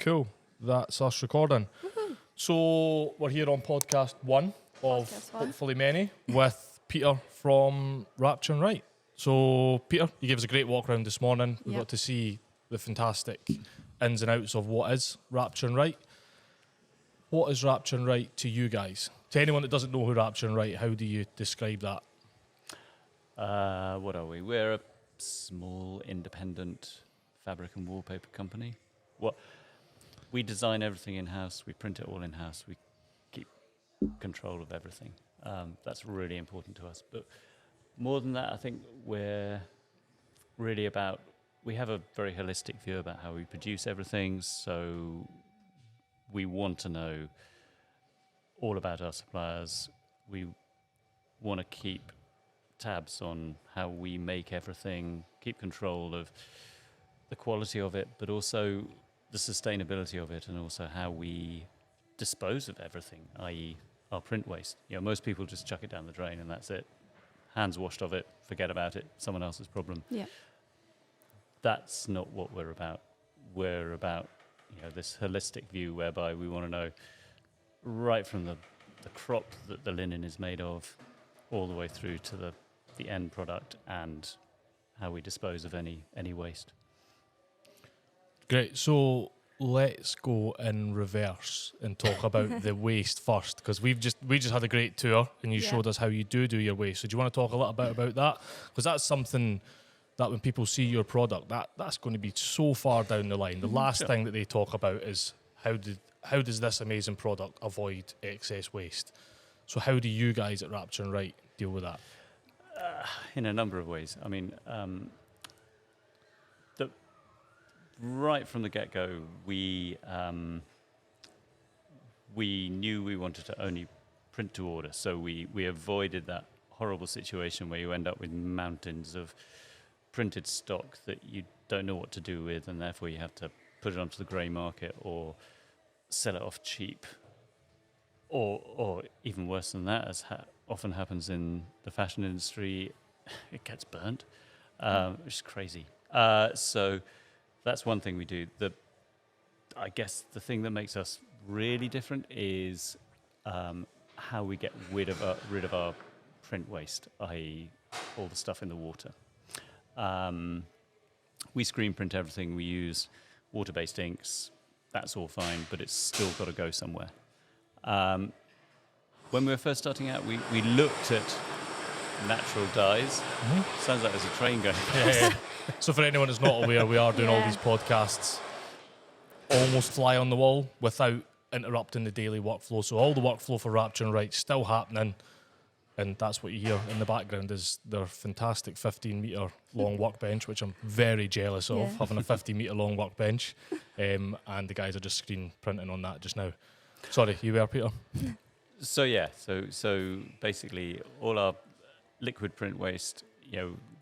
Cool. That's us recording. Woohoo. So we're here on podcast one of Podcast one. hopefully many with Peter from Rapture and Wright. So Peter, you gave us a great walk around this morning. We Yep. got to see the fantastic ins and outs of what is Rapture and Wright. What is Rapture and Wright to you guys? To anyone that doesn't know who Rapture and Wright, how do you describe that? What are we? We're a small independent fabric and wallpaper company. We design everything in-house, we print it all in-house, we keep control of everything. That's really important to us. But more than that, I think we're really we have a very holistic view about how we produce everything, so we want to know all about our suppliers. We want to keep tabs on how we make everything, keep control of the quality of it, but also the sustainability of it, and also how we dispose of everything, i.e. our print waste. You know, most people just chuck it down the drain and that's it. Hands washed of it, forget about it, someone else's problem. Yeah. That's not what we're about. We're about, this holistic view whereby we want to know right from the crop that the linen is made of all the way through to the end product, and how we dispose of any waste. Great. So let's go in reverse and talk about the waste first, because we just had a great tour and you Yeah. showed us how you do your waste. So do you want to talk a little bit about that? Because that's something that when people see your product, that's going to be so far down the line. The last Sure. thing that they talk about is how does this amazing product avoid excess waste? So how do you guys at Rapture and Wright deal with that? In a number of ways. I mean, right from the get-go, we knew we wanted to only print to order, so we avoided that horrible situation where you end up with mountains of printed stock that you don't know what to do with, and therefore you have to put it onto the grey market or sell it off cheap, or even worse than that, as often happens in the fashion industry, it gets burnt, which is crazy. So that's one thing we do. I guess the thing that makes us really different is how we get rid of our print waste, i.e. all the stuff in the water. We screen print everything. We use water-based inks. That's all fine, but it's still got to go somewhere. When we were first starting out, we looked at natural dyes. Mm-hmm. Sounds like there's a train going. Yeah. So for anyone that's not aware, we are doing all Yeah. these podcasts almost fly on the wall without interrupting the daily workflow. So all the workflow for Rapture and Wright still happening, and that's what you hear in the background is their fantastic 15-metre long workbench, which I'm very jealous of, Yeah. having a 15-metre long workbench. And the guys are just screen printing on that just now. Sorry, you were, Peter? So basically all our liquid print waste,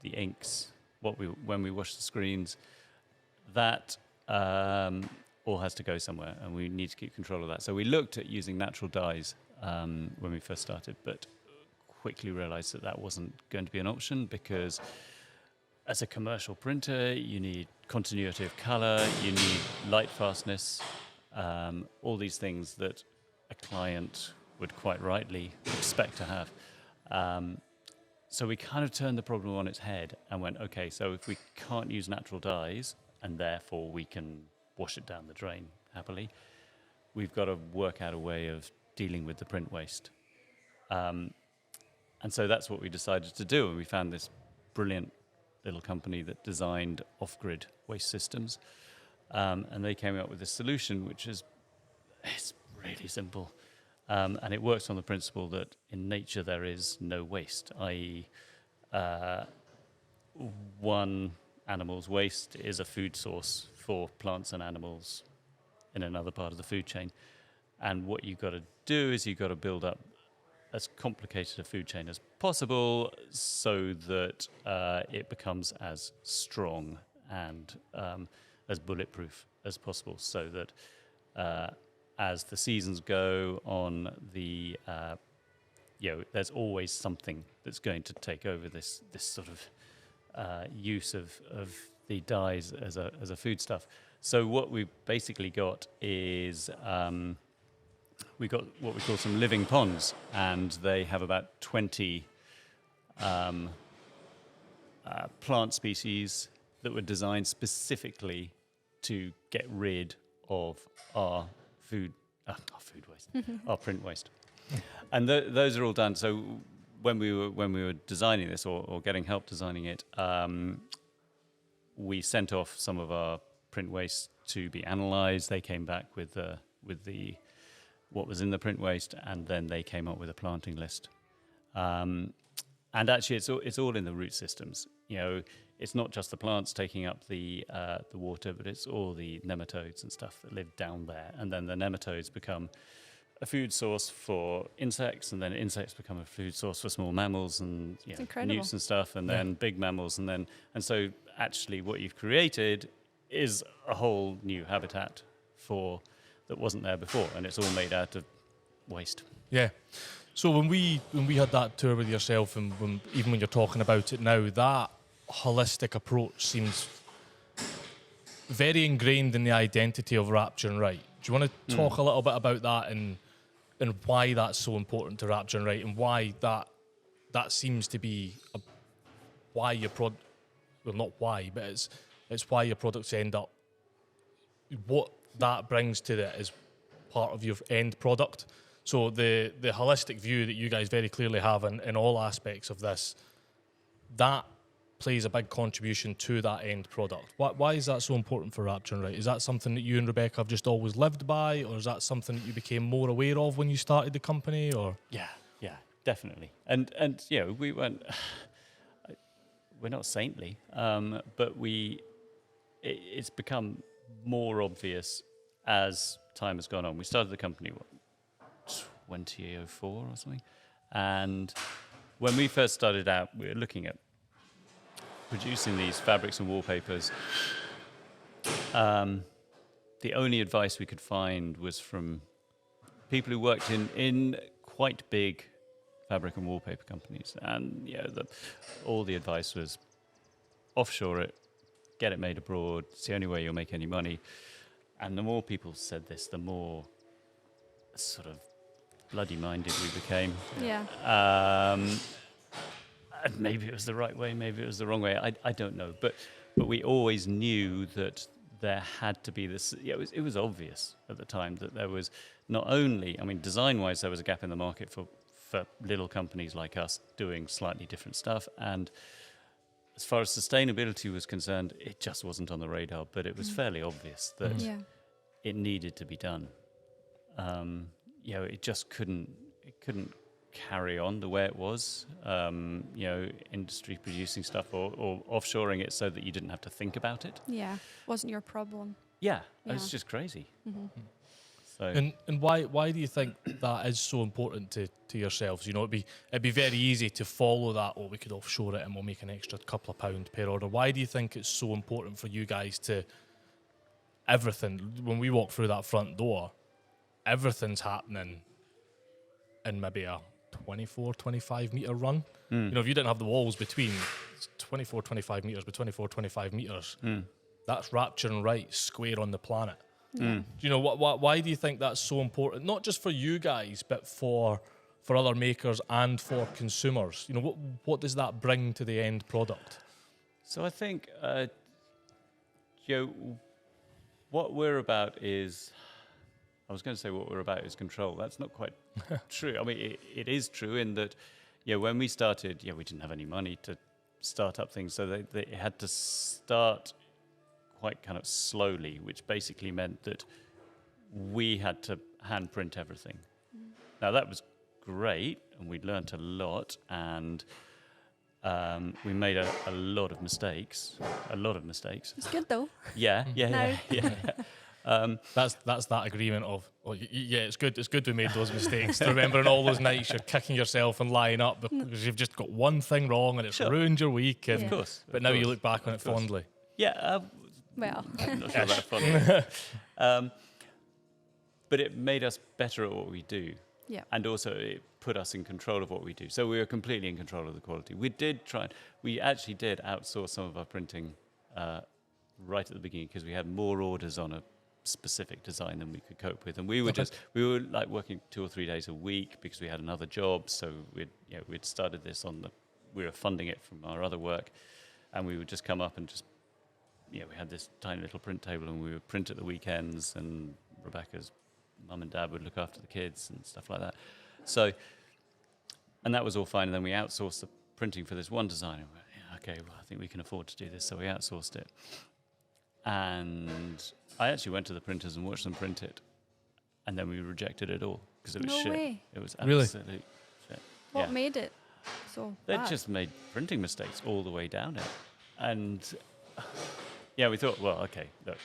the inks, when we wash the screens, that all has to go somewhere, and we need to keep control of that. So we looked at using natural dyes when we first started, but quickly realized that wasn't going to be an option, because as a commercial printer, you need continuity of color, you need light fastness, all these things that a client would quite rightly expect to have. So we kind of turned the problem on its head and went, okay, so if we can't use natural dyes and therefore we can wash it down the drain happily, we've got to work out a way of dealing with the print waste. And so that's what we decided to do, and we found this brilliant little company that designed off-grid waste systems, and they came up with this solution, which it's really simple. And it works on the principle that in nature there is no waste, i.e. One animal's waste is a food source for plants and animals in another part of the food chain. And what you've got to do is you've got to build up as complicated a food chain as possible so that it becomes as strong and as bulletproof as possible, so that as the seasons go on, there's always something that's going to take over this sort of use of the dyes as a foodstuff. So what we've basically got is we got what we call some living ponds, and they have about 20 plant species that were designed specifically to get rid of our food waste, our print waste. And those are all done. So when we were designing this or getting help designing it, we sent off some of our print waste to be analysed. They came back with what was in the print waste, and then they came up with a planting list. And actually, it's all in the root systems. You know, it's not just the plants taking up the water, but it's all the nematodes and stuff that live down there. And then the nematodes become a food source for insects, and then insects become a food source for small mammals and newts and stuff, and then big mammals, and so actually, what you've created is a whole new habitat that wasn't there before, and it's all made out of waste. Yeah. So when we had that tour with yourself, and even when you're talking about it now, that holistic approach seems very ingrained in the identity of Rapture and Wright. Do you want to talk a little bit about that and why that's so important to Rapture and Wright, and why that seems to be why your product, well, not why, but it's why your products end up, what that brings to it as part of your end product. So the holistic view that you guys very clearly have in all aspects of this, that plays a big contribution to that end product. Why is that so important for Rapture and Wright? Is that something that you and Rebecca have just always lived by, or is that something that you became more aware of when you started the company? Or Yeah, definitely. And you know, we're not saintly, but it's become more obvious as time has gone on. We started the company 2004 or something, and when we first started out, we were looking at producing these fabrics and wallpapers. The only advice we could find was from people who worked in quite big fabric and wallpaper companies, and all the advice was offshore it, get it made abroad. It's the only way you'll make any money. And the more people said this, the more sort of bloody-minded we became. Yeah. And maybe it was the right way, maybe it was the wrong way. I don't know. But we always knew that there had to be this. It was obvious at the time that there was not only, I mean, design-wise, there was a gap in the market for little companies like us doing slightly different stuff. And as far as sustainability was concerned, it just wasn't on the radar. But it was fairly obvious that it needed to be done. It just couldn't carry on the way it was. Industry producing stuff or offshoring it so that you didn't have to think about it. Yeah, wasn't your problem. Yeah. It's just crazy. Mm-hmm. So. And why do you think that is so important to yourselves? You know, it'd be very easy to follow that. Oh, we could offshore it and we'll make an extra couple of pound per order. Why do you think it's so important for you guys to everything? When we walk through that front door, everything's happening in maybe a 24, 25 metre run. You know, if you didn't have the walls between 24, 25 metres by 24, 25 metres, that's Rapture and Wright square on the planet. Do you know, why do you think that's so important? Not just for you guys, but for other makers and for consumers. You know, what does that bring to the end product? So I think, what we're about is, I was going to say what we're about is control. That's not quite true. I mean, it is true in that, when we started, we didn't have any money to start up things. So they had to start quite kind of slowly, which basically meant that we had to hand print everything. Now, that was great, and we learnt a lot, and we made a lot of mistakes. It's good, though. Yeah. That's that agreement of, it's good we made those mistakes. Remembering all those nights you're kicking yourself and lying up because you've just got one thing wrong and it's ruined your week. And, Of course. But now you look back on it fondly. Yeah. Well, I'm not sure about fun. But it made us better at what we do. yeah. And also it put us in control of what we do. So we were completely in control of the quality. We actually did outsource some of our printing right at the beginning because we had more orders on a specific design than we could cope with, and we were like working 2 or 3 days a week because we had another job. So we'd started this we were funding it from our other work, and we would just come up and just we had this tiny little print table, and we would print at the weekends, and Rebecca's mum and dad would look after the kids and stuff like that. So, and that was all fine, and then we outsourced the printing for this one designer. Okay, well, I think we can afford to do this, so we outsourced it. And I actually went to the printers and watched them print it, and then we rejected it all because it was No shit. way. It was Really? absolute shit. What made it so They bad? just made printing mistakes all the way down it, and we thought, well, okay, look,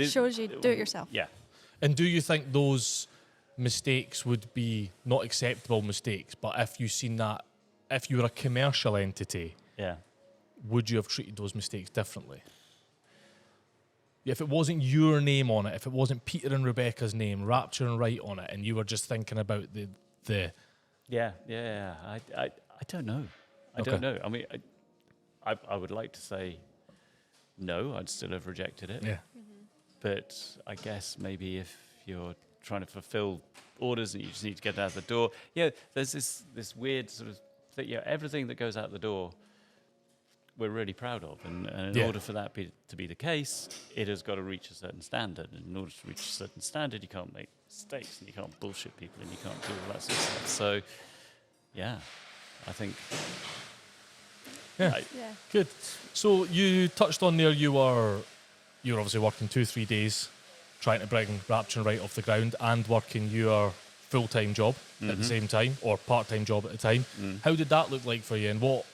Shows you do it yourself. Yeah, And do you think those mistakes would be not acceptable mistakes, but if you were a commercial entity, yeah. would you have treated those mistakes differently? If it wasn't your name on it, if it wasn't Peter and Rebecca's name, Rapture and Wright on it, and you were just thinking about the Yeah. I don't know. I don't know. I mean, I would like to say no, I'd still have rejected it. yeah. But I guess maybe if you're trying to fulfill orders and you just need to get it out the door, there's this weird sort of thing. Everything that goes out the door, we're really proud of, and in order for that to be the case, it has got to reach a certain standard. And in order to reach a certain standard, you can't make mistakes, and you can't bullshit people, and you can't do all that sort of stuff. So, I think. Yeah. Yeah. Good. So you touched on there you were obviously working 2-3 days trying to bring Rapture and Wright off the ground and working your full-time job at the same time, or part-time job at the time. How did that look like for you, and what...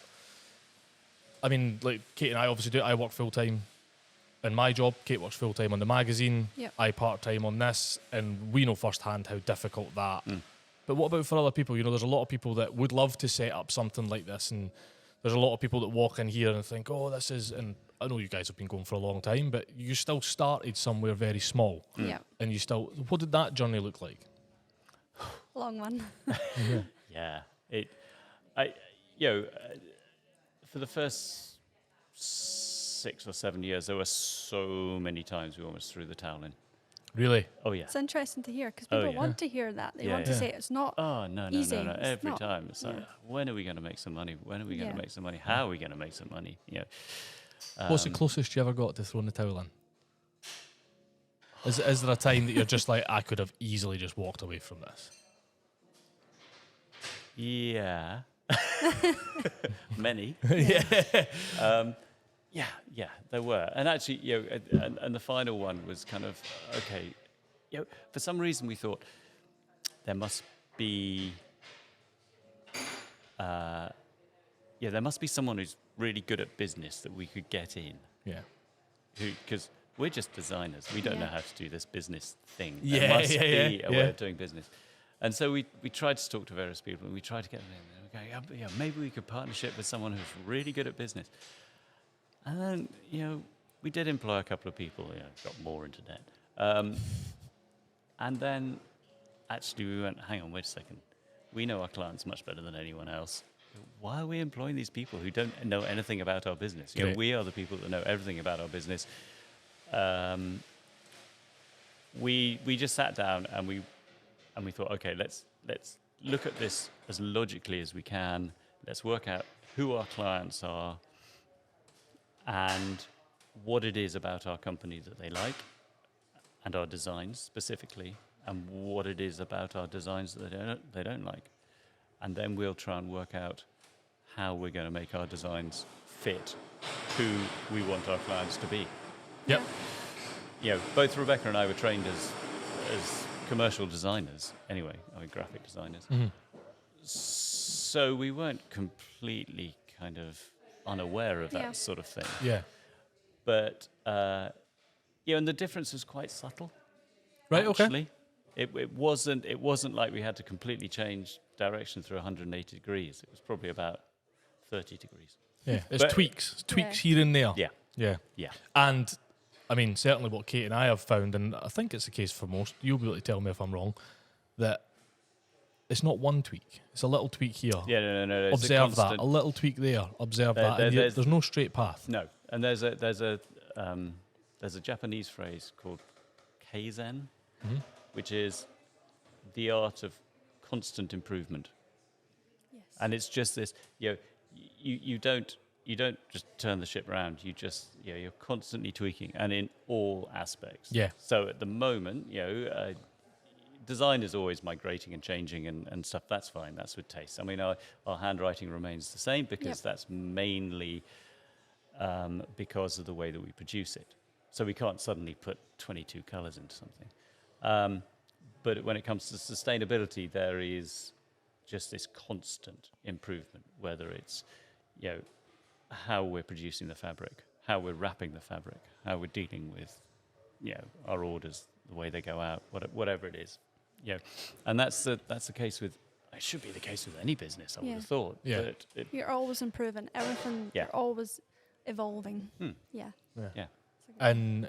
I mean, like Kate and I obviously do. I work full-time in my job. Kate works full-time on the magazine. Yep. I part-time on this, and we know firsthand how difficult that. But what about for other people? There's a lot of people that would love to set up something like this, and there's a lot of people that walk in here and think, oh, this is... And I know you guys have been going for a long time, but you still started somewhere very small. Yeah. And you still... What did that journey look like? Long one. Yeah. For the first 6 or 7 years, there were so many times we almost threw the towel in. Really? Oh, yeah. It's interesting to hear because Oh, people yeah. want to hear that. They Yeah, want to yeah. say it's not Oh, no. easy. It's Every not. time. It's like, Yeah. when are we going to make some money? When are we going to Yeah. make some money? How are we going to make some money? What's the closest you ever got to throwing the towel in? Is there a time that you're just like, I could have easily just walked away from this? Yeah. Many. Yeah, there were. And actually, and the final one was kind of, okay, for some reason we thought there must be, there must be someone who's really good at business that we could get in. Yeah. Because we're just designers. We don't Yeah. know how to do this business thing. Yeah, there must yeah, be a way of doing business. And so we tried to talk to various people, and we tried to get them in. Okay, maybe we could partnership with someone who's really good at business. And then, we did employ a couple of people, got more into debt. And then, actually, we went, hang on, wait a second. We know our clients much better than anyone else. Why are we employing these people who don't know anything about our business? Great. We are the people that know everything about our business. We just sat down and we thought, okay, let's look at this as logically as we can. Let's work out who our clients are and what it is about our company that they like, and our designs specifically, and what it is about our designs that they don't like. And then we'll try and work out how we're going to make our designs fit who we want our clients to be. Yep. Both Rebecca and I were trained as commercial designers anyway, graphic designers. Mm-hmm. So we weren't completely kind of unaware of that Yeah. sort of thing. Yeah. But, and the difference was quite subtle. Right, okay. Actually. It wasn't like we had to completely change direction through 180 degrees. It was probably about 30 degrees. Yeah. It's But- tweaks Yeah. here and there. Yeah. Yeah. Yeah. And I mean, certainly what Kate and I have found, and I think it's the case for most, you'll be able to tell me if I'm wrong, that it's not one tweak. It's a little tweak here. Yeah, no. It's Observe a that. constant, A little tweak there. Observe that. And there's- there's no straight path. No, and there's a there's a Japanese phrase called kaizen, Mhm. which is the art of constant improvement. Yes. And it's just this, you don't just turn the ship around. You just, you're constantly tweaking, and in all aspects. Yeah. So at the moment, design is always migrating and changing and stuff. That's fine. That's with taste. I mean, our handwriting remains the same because that's mainly because of the way that we produce it. So we can't suddenly put 22 colors into something. But when it comes to sustainability, there is just this constant improvement, whether it's, how we're producing the fabric, how we're wrapping the fabric, how we're dealing with, our orders, the way they go out, whatever it is. And that's the case with, it should be the case with any business, I would have thought. Yeah. But You're always improving. Everything, you're always evolving. Yeah. yeah. And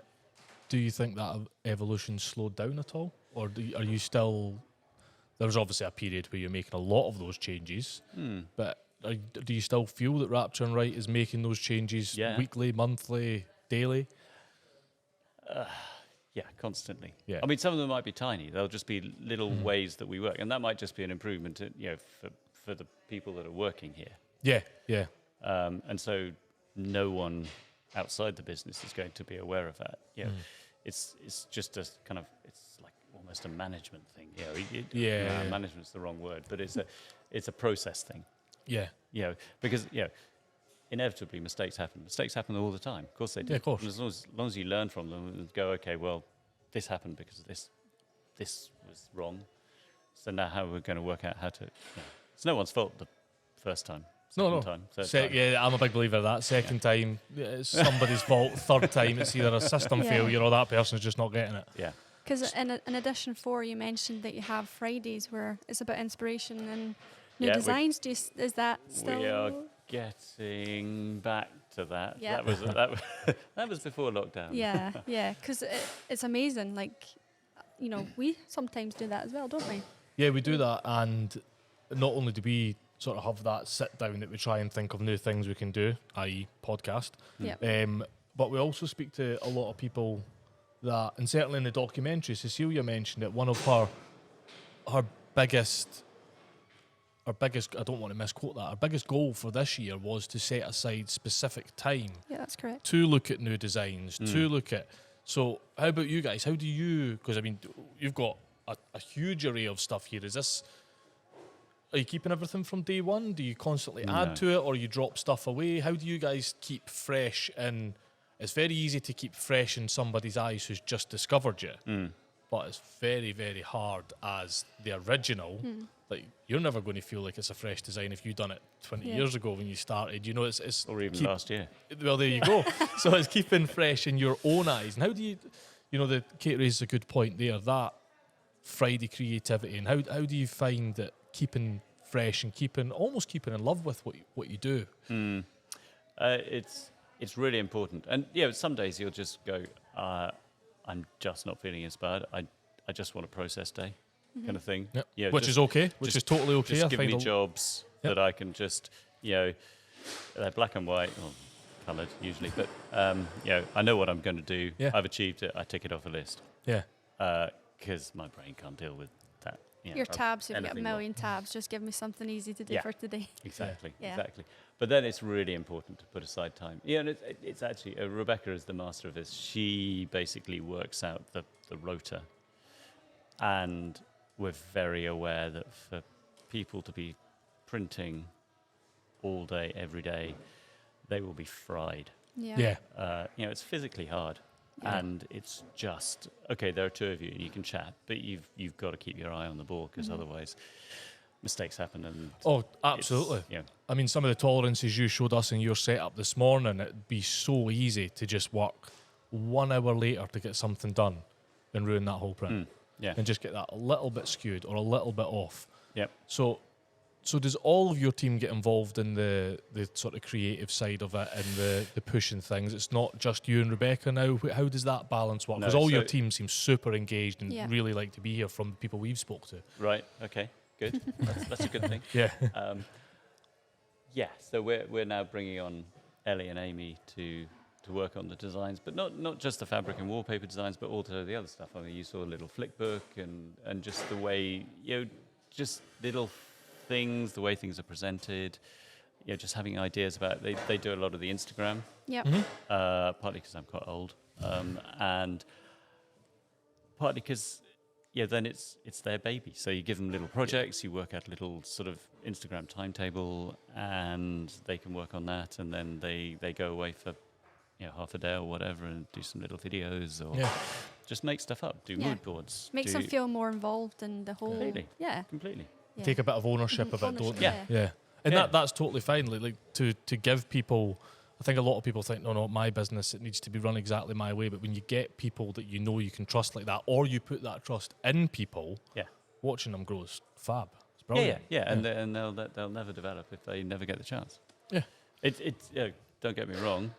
do you think that evolution slowed down at all? Or are you still... There was obviously a period where you're making a lot of those changes, but do you still feel that Rapture and Wright is making those changes weekly, monthly, daily? Yeah, constantly. Yeah. I mean, some of them might be tiny. They'll just be little ways that we work, and that might just be an improvement, for the people that are working here. Yeah, yeah. And so, no one outside the business is going to be aware of that. It's just a kind of, it's like almost a management thing. Management's the wrong word, but it's a process thing. Yeah. Because inevitably mistakes happen. Mistakes happen all the time. Of course they do. Yeah, of course. And as long as you learn from them and go, okay, well, this happened because this was wrong. So now how we're going to work out how to... It's no one's fault the first time. Second time, third time. Yeah, I'm a big believer of that. Second time, it's somebody's fault. Third time, it's either a system failure or that person's just not getting it. Yeah. Because in edition 4, you mentioned that you have Fridays where it's about inspiration and new designs. Is that still... We are getting back to that. Yeah. That was before lockdown. Yeah, because it's amazing. Like, we sometimes do that as well, don't we? Yeah, we do that, and not only do we sort of have that sit down that we try and think of new things we can do, i.e. podcast, but we also speak to a lot of people that, and certainly in the documentary, Cecilia mentioned that one of her biggest, I don't want to misquote that, our biggest goal for this year was to set aside specific time. Yeah, that's correct. To look at new designs, to look at... So how about you guys? How do you... Because, I mean, you've got a huge array of stuff here. Are you keeping everything from day one? Do you constantly add to it, or you drop stuff away? How do you guys keep fresh? And it's very easy to keep fresh in somebody's eyes who's just discovered you. But it's very, very hard as the original. Like, you're never going to feel like it's a fresh design if you've done it 20 years ago when you started. It's Or even last year. Well, there you go. So it's keeping fresh in your own eyes. And how do you... Kate raises a good point there, that Friday creativity. And how do you find that keeping fresh and almost keeping in love with what you do? It's really important. And, some days you'll just go, I'm just not feeling inspired. I just want a process day. Kind of thing. Yep. Which is okay. Which is totally okay. Just give me jobs that I can just, they're black and white, or coloured usually, but, I know what I'm going to do. Yeah. I've achieved it. I tick it off a list. Yeah. Because my brain can't deal with that. Your tabs, you've got a anything million tabs. Just give me something easy to do for today. Exactly, Yeah. exactly. But then it's really important to put aside time. And it's actually, Rebecca is the master of this. She basically works out the rota. And we're very aware that for people to be printing all day, every day, they will be fried. Yeah. It's physically hard. Yeah. And it's just, okay, there are two of you and you can chat, but you've got to keep your eye on the ball because otherwise mistakes happen. And absolutely. I mean, some of the tolerances you showed us in your setup this morning, it'd be so easy to just work 1 hour later to get something done and ruin that whole print. And just get that a little bit skewed or a little bit off. Yep. So does all of your team get involved in the sort of creative side of it and the pushing things? It's not just you and Rebecca now. How does that balance work? Because your team seems super engaged and really like to be here from the people we've spoke to. Right. Okay. Good. That's a good thing. Yeah. So we're now bringing on Ellie and Amy to work on the designs, but not just the fabric and wallpaper designs, but also the other stuff. I mean, you saw a little flick book and just the way, just little things, the way things are presented, just having ideas about it. They do a lot of the Instagram. Yep. Partly because I'm quite old, and partly because then it's their baby. So you give them little projects, you work out a little sort of Instagram timetable, and they can work on that, and then they go away for half a day or whatever and do some little videos or just make stuff up, do mood boards. Makes them feel more involved in the whole... Completely. Yeah. Completely. Yeah. Take a bit of ownership of it, don't they? Yeah. And that's totally fine. Like to give people, I think a lot of people think, no, my business, it needs to be run exactly my way. But when you get people that you know you can trust like that, or you put that trust in people, watching them grow is fab. It's brilliant. Yeah. And they'll never develop if they never get the chance. Yeah. It's don't get me wrong.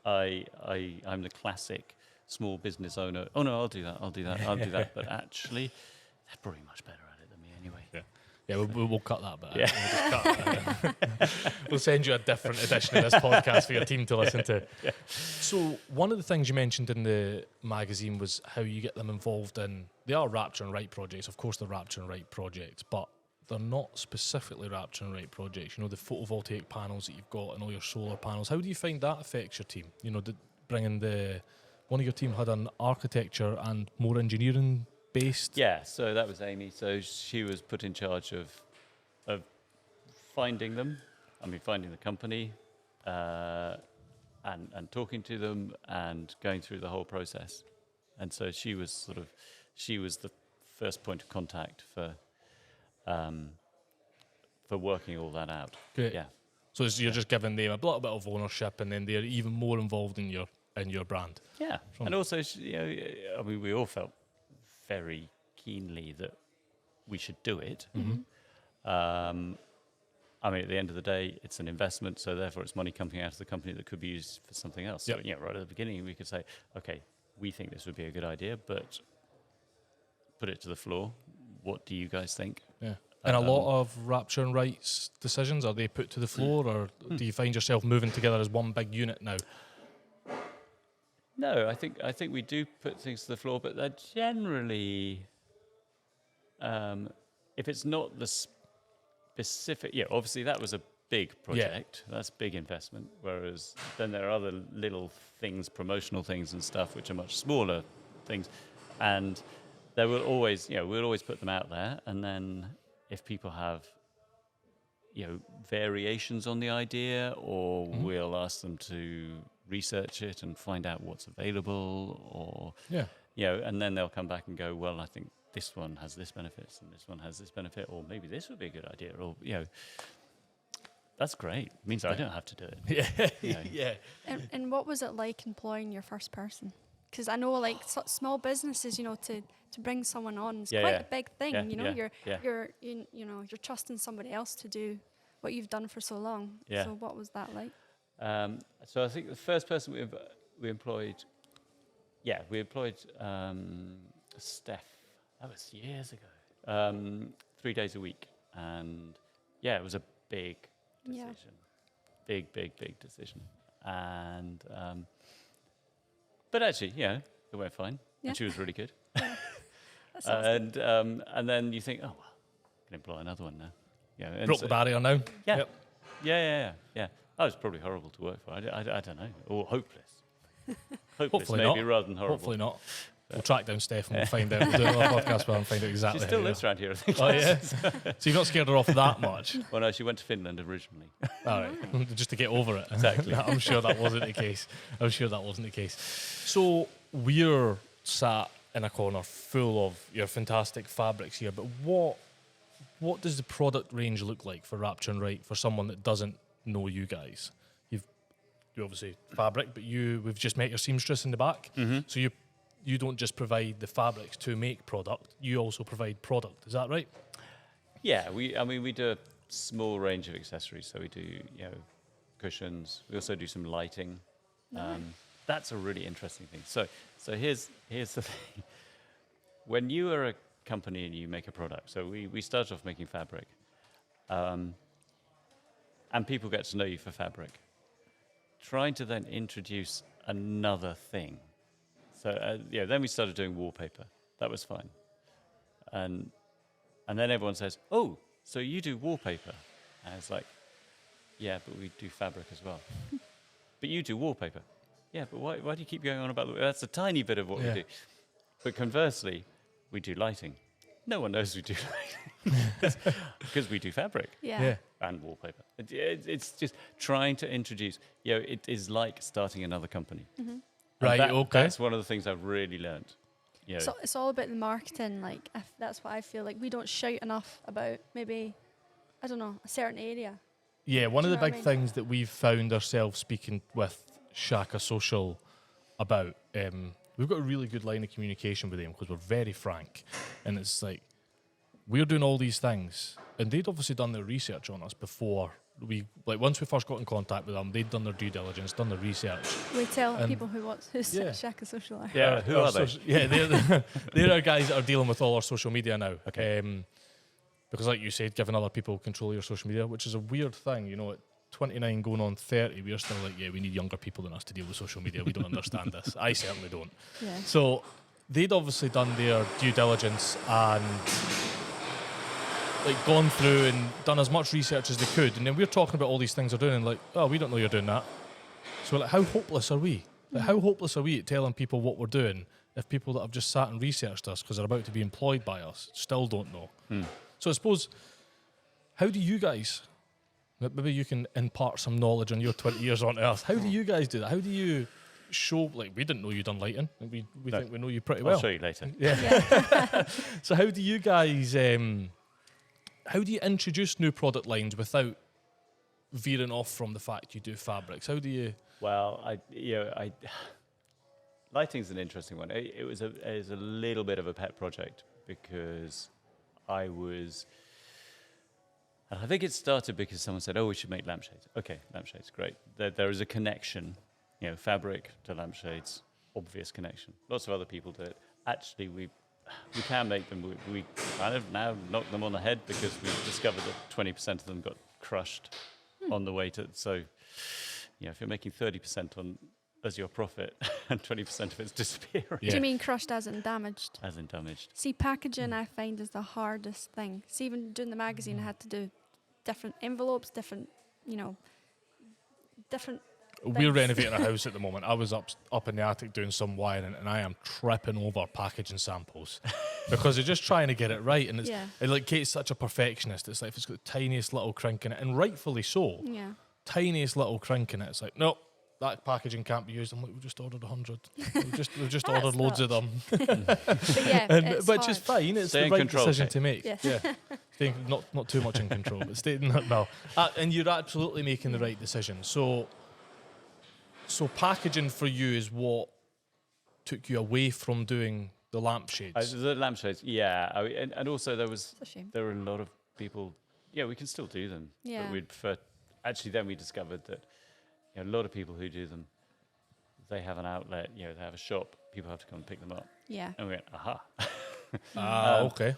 I'm the classic small business owner. Oh no, I'll do that. But actually, they're probably much better at it than me anyway. Yeah, we'll cut that bit. Yeah. We'll, just cut that. We'll send you a different edition of this podcast for your team to listen to. Yeah. So one of the things you mentioned in the magazine was how you get them involved in, they are Rapture and Wright projects. Of course, they're Rapture and Wright projects, but they're not specifically Rapture and Wright projects. The photovoltaic panels that you've got and all your solar panels. How do you find that affects your team? Bringing one of your team had an architecture and more engineering based. Yeah, so that was Amy. So she was put in charge of finding them. I mean, finding the company, and talking to them and going through the whole process. And so she was the first point of contact for working all that out. Great. Yeah. So you're just giving them a little bit of ownership, and then they're even more involved in your brand. Yeah. And also, I mean, we all felt very keenly that we should do it. Mm-hmm. I mean, at the end of the day, it's an investment, so therefore it's money coming out of the company that could be used for something else. So, right at the beginning, we could say, okay, we think this would be a good idea, but put it to the floor. What do you guys think? Yeah. And a lot of Rapture and Wright's decisions, are they put to the floor, or do you find yourself moving together as one big unit now? No, I think we do put things to the floor, but they're generally, if it's not the specific, obviously that was a big project. Yeah. That's big investment. Whereas then there are other little things, promotional things and stuff, which are much smaller things, and there will always, we'll always put them out there, and then if people have, variations on the idea, or we'll ask them to research it and find out what's available, or and then they'll come back and go, well, I think this one has this benefit and this one has this benefit, or maybe this would be a good idea, or that's great. It means I don't have to do it. Yeah. And what was it like employing your first person? Because I know, like small businesses, to bring someone on is quite a big thing. You're trusting somebody else to do what you've done for so long. Yeah. So what was that like? So I think the first person we employed Steph. That was years ago. 3 days a week, and it was a big decision, big decision, and but actually, it went fine, and she was really good. And then you think, oh well, I can employ another one now. And broke the barrier now. Yeah. Yep. Yeah. That was probably horrible to work for. I don't know, or hopeless. Hopefully maybe not. Rather than horrible. Hopefully not. We'll track down Steph and we'll find out. We'll do another podcast with her and find out exactly. She still lives around here, I think. Oh yeah. So you've not scared her off that much? Well, no, she went to Finland originally. All right, just to get over it. Exactly. I'm sure that wasn't the case. So we're sat in a corner full of your fantastic fabrics here, but what does the product range look like for Rapture and Wright for someone that doesn't know you guys? You obviously fabric, but we've just met your seamstress in the back. Mm-hmm. So you don't just provide the fabrics to make product, you also provide product. Is that right? Yeah, we do a small range of accessories. So we do, cushions. We also do some lighting. That's a really interesting thing. So here's the thing. When you are a company and you make a product, so we start off making fabric, and people get to know you for fabric. trying to then introduce another thing. So then we started doing wallpaper. That was fine. And then everyone says, "Oh, so you do wallpaper?" And it's like, "Yeah, but we do fabric as well." "But you do wallpaper?" "Yeah, but why do you keep going on about that's a tiny bit of what we do." But conversely, we do lighting. No one knows we do lighting because we do fabric and wallpaper. It's just trying to introduce. It is like starting another company. Mm-hmm. Right. Okay. That's one of the things I've really learned. So it's all about the marketing. Like that's what I feel like. We don't shout enough about maybe, I don't know, a certain area. Yeah, one of the big things that we've found ourselves speaking with Shaka Social about, we've got a really good line of communication with them because we're very frank. And it's like, we're doing all these things. And they'd obviously done their research on us before once we first got in contact with them, they'd done their due diligence, done their research. We tell people who's Shaka Social are. Yeah, who are they? They're our guys that are dealing with all our social media now. Okay. Because like you said, giving other people control of your social media, which is a weird thing, at 29 going on 30, we're still like, we need younger people than us to deal with social media. We don't understand this. I certainly don't. Yeah. So they'd obviously done their due diligence and gone through and done as much research as they could. And then we're talking about all these things they're doing and oh, we don't know you're doing that. So how hopeless are we? How hopeless are we at telling people what we're doing if people that have just sat and researched us because they're about to be employed by us still don't know? So I suppose, how do you guys, maybe you can impart some knowledge on your 20 years on Earth, how do you guys do that? How do you show, we didn't know you'd done lighting, and we think we know you pretty well. I'll show you later. Yeah. So how do you guys, how do you introduce new product lines without veering off from the fact you do fabrics? How do you... Well, lighting's an interesting one. It was a little bit of a pet project because I think it started because someone said, "Oh, we should make lampshades." Okay, lampshades, great. There is a connection, fabric to lampshades, obvious connection. Lots of other people do it. Actually, we can make them. We kind of now knock them on the head because we've discovered that 20% of them got crushed on the way to. So, if you're making 30% on as your profit and 20% of it's disappearing. Yeah. Do you mean crushed as in damaged? As in damaged. See, packaging I find is the hardest thing. See, even doing the magazine, I had to do different envelopes, different. We're renovating a house at the moment. I was up in the attic doing some wiring, and I am tripping over packaging samples because they're just trying to get it right. And Kate's such a perfectionist. It's like if it's got the tiniest little crink in it, and rightfully so. Yeah. Tiniest little crink in it. It's like, no, that packaging can't be used. I'm like, we just ordered 100. We've just ordered loads of them. But which is fine. It's the right decision to make. Yes. Yeah. Staying not too much in control, but staying no. And you're absolutely making the right decision. So packaging for you is what took you away from doing the lampshades. The lampshades, yeah. And also there were a lot of people. Yeah, we can still do them. Yeah. But we'd prefer. Actually, then we discovered that a lot of people who do them, they have an outlet. They have a shop. People have to come and pick them up. Yeah. And we went, aha. Okay.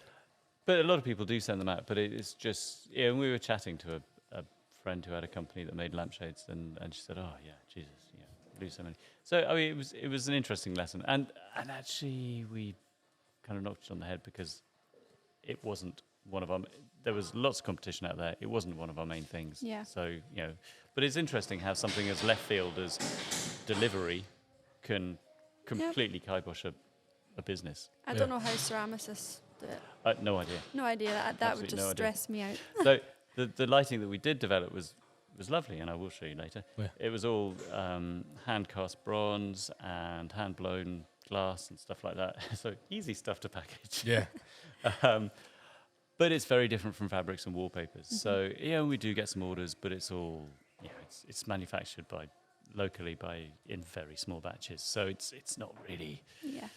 But a lot of people do send them out. But it's just, and we were chatting to a friend who had a company that made lampshades, and she said, "Oh yeah, Jesus, lose so many." So it was an interesting lesson, and actually we kind of knocked it on the head because it wasn't one of our. There was lots of competition out there. It wasn't one of our main things. Yeah. So but it's interesting how something as left field as delivery can completely kibosh a business. I don't know how ceramicists do it. No idea. No idea. That would just stress me out. So the lighting that we did develop was lovely, and I will show you later. Yeah. It was all hand cast bronze and hand blown glass and stuff like that. So easy stuff to package. Yeah. But it's very different from fabrics and wallpapers. So we do get some orders, but it's all it's manufactured locally in very small batches. So it's not really. Yeah.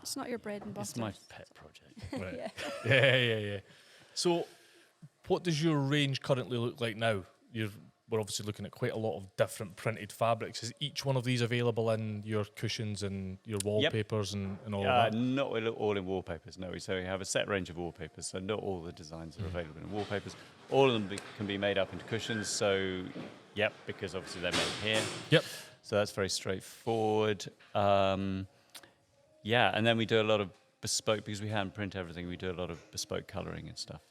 It's not your bread and butter. It's my pet project. Right. Yeah. So, what does your range currently look like now? we're obviously looking at quite a lot of different printed fabrics. Is each one of these available in your cushions and your wallpapers and all of that? Not all in wallpapers, no. So we have a set range of wallpapers, so not all the designs are available in wallpapers. All of them can be made up into cushions, so, because obviously they're made here. Yep. So that's very straightforward. And then we do a lot of bespoke, because we hand print everything, we do a lot of bespoke colouring and stuff.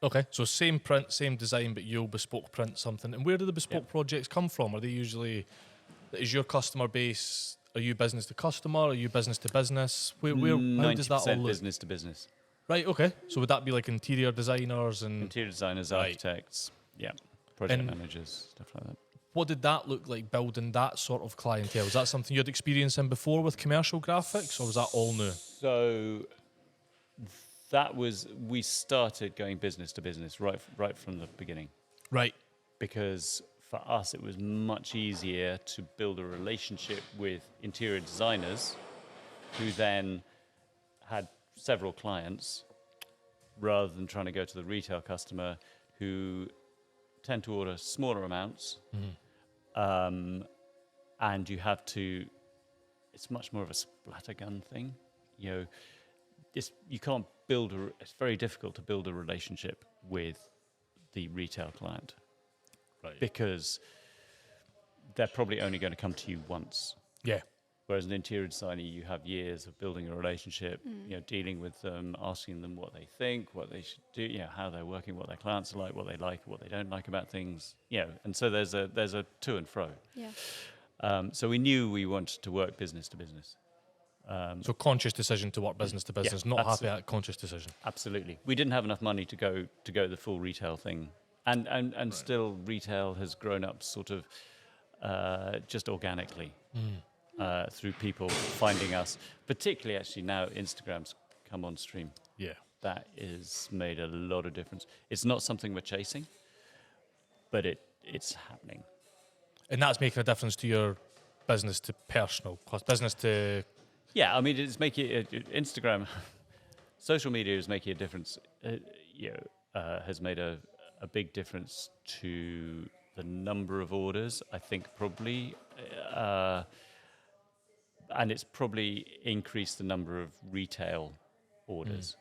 Okay, so same print, same design, but you'll bespoke print something. And where do the bespoke projects come from? Are they usually, is your customer base, are you business to customer, are you business to business? How does that all look? Business to business. Right, okay. So would that be like interior designers and... Interior designers, architects, project managers, stuff like that. What did that look like, building that sort of clientele? Was that something you had experience in before with commercial graphics, or was that all new? So we started going business to business right from the beginning. Right. Because for us, it was much easier to build a relationship with interior designers who then had several clients rather than trying to go to the retail customer who tend to order smaller amounts. And you have to, it's much more of a splattergun thing. You can't it's very difficult to build a relationship with the retail client. Right. Because they're probably only going to come to you once. Yeah. Whereas an interior designer, you have years of building a relationship, dealing with them, asking them what they think, what they should do, how they're working, what their clients are like, what they don't like about things, and so there's a to and fro. Yeah. So we knew we wanted to work business to business. So conscious decision to work business to business, not happy at conscious decision. Absolutely. We didn't have enough money to go the full retail thing. And still retail has grown up sort of just organically through people finding us, particularly actually now Instagram's come on stream. Yeah. That has made a lot of difference. It's not something we're chasing, but it's happening. And that's making a difference to your business to personal, business to... Yeah, I mean, it's making Instagram, social media is making a difference. Has made a big difference to the number of orders. I think probably, and it's probably increased the number of retail orders.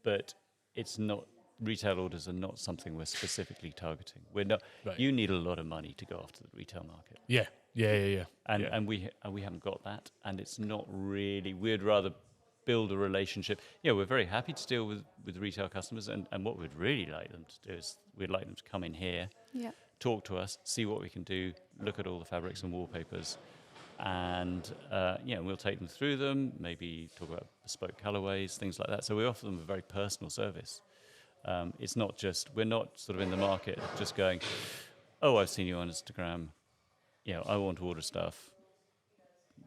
But it's not. Retail orders are not something we're specifically targeting. We're not. Right. You need a lot of money to go after the retail market. Yeah. And we haven't got that, and it's not really. We'd rather build a relationship. We're very happy to deal with retail customers, and what we'd really like them to do is we'd like them to come in here, talk to us, see what we can do, look at all the fabrics and wallpapers, and we'll take them through them, maybe talk about bespoke colorways, things like that. So we offer them a very personal service. It's not just, we're not sort of in the market just going, oh, I've seen you on Instagram, I want to order stuff,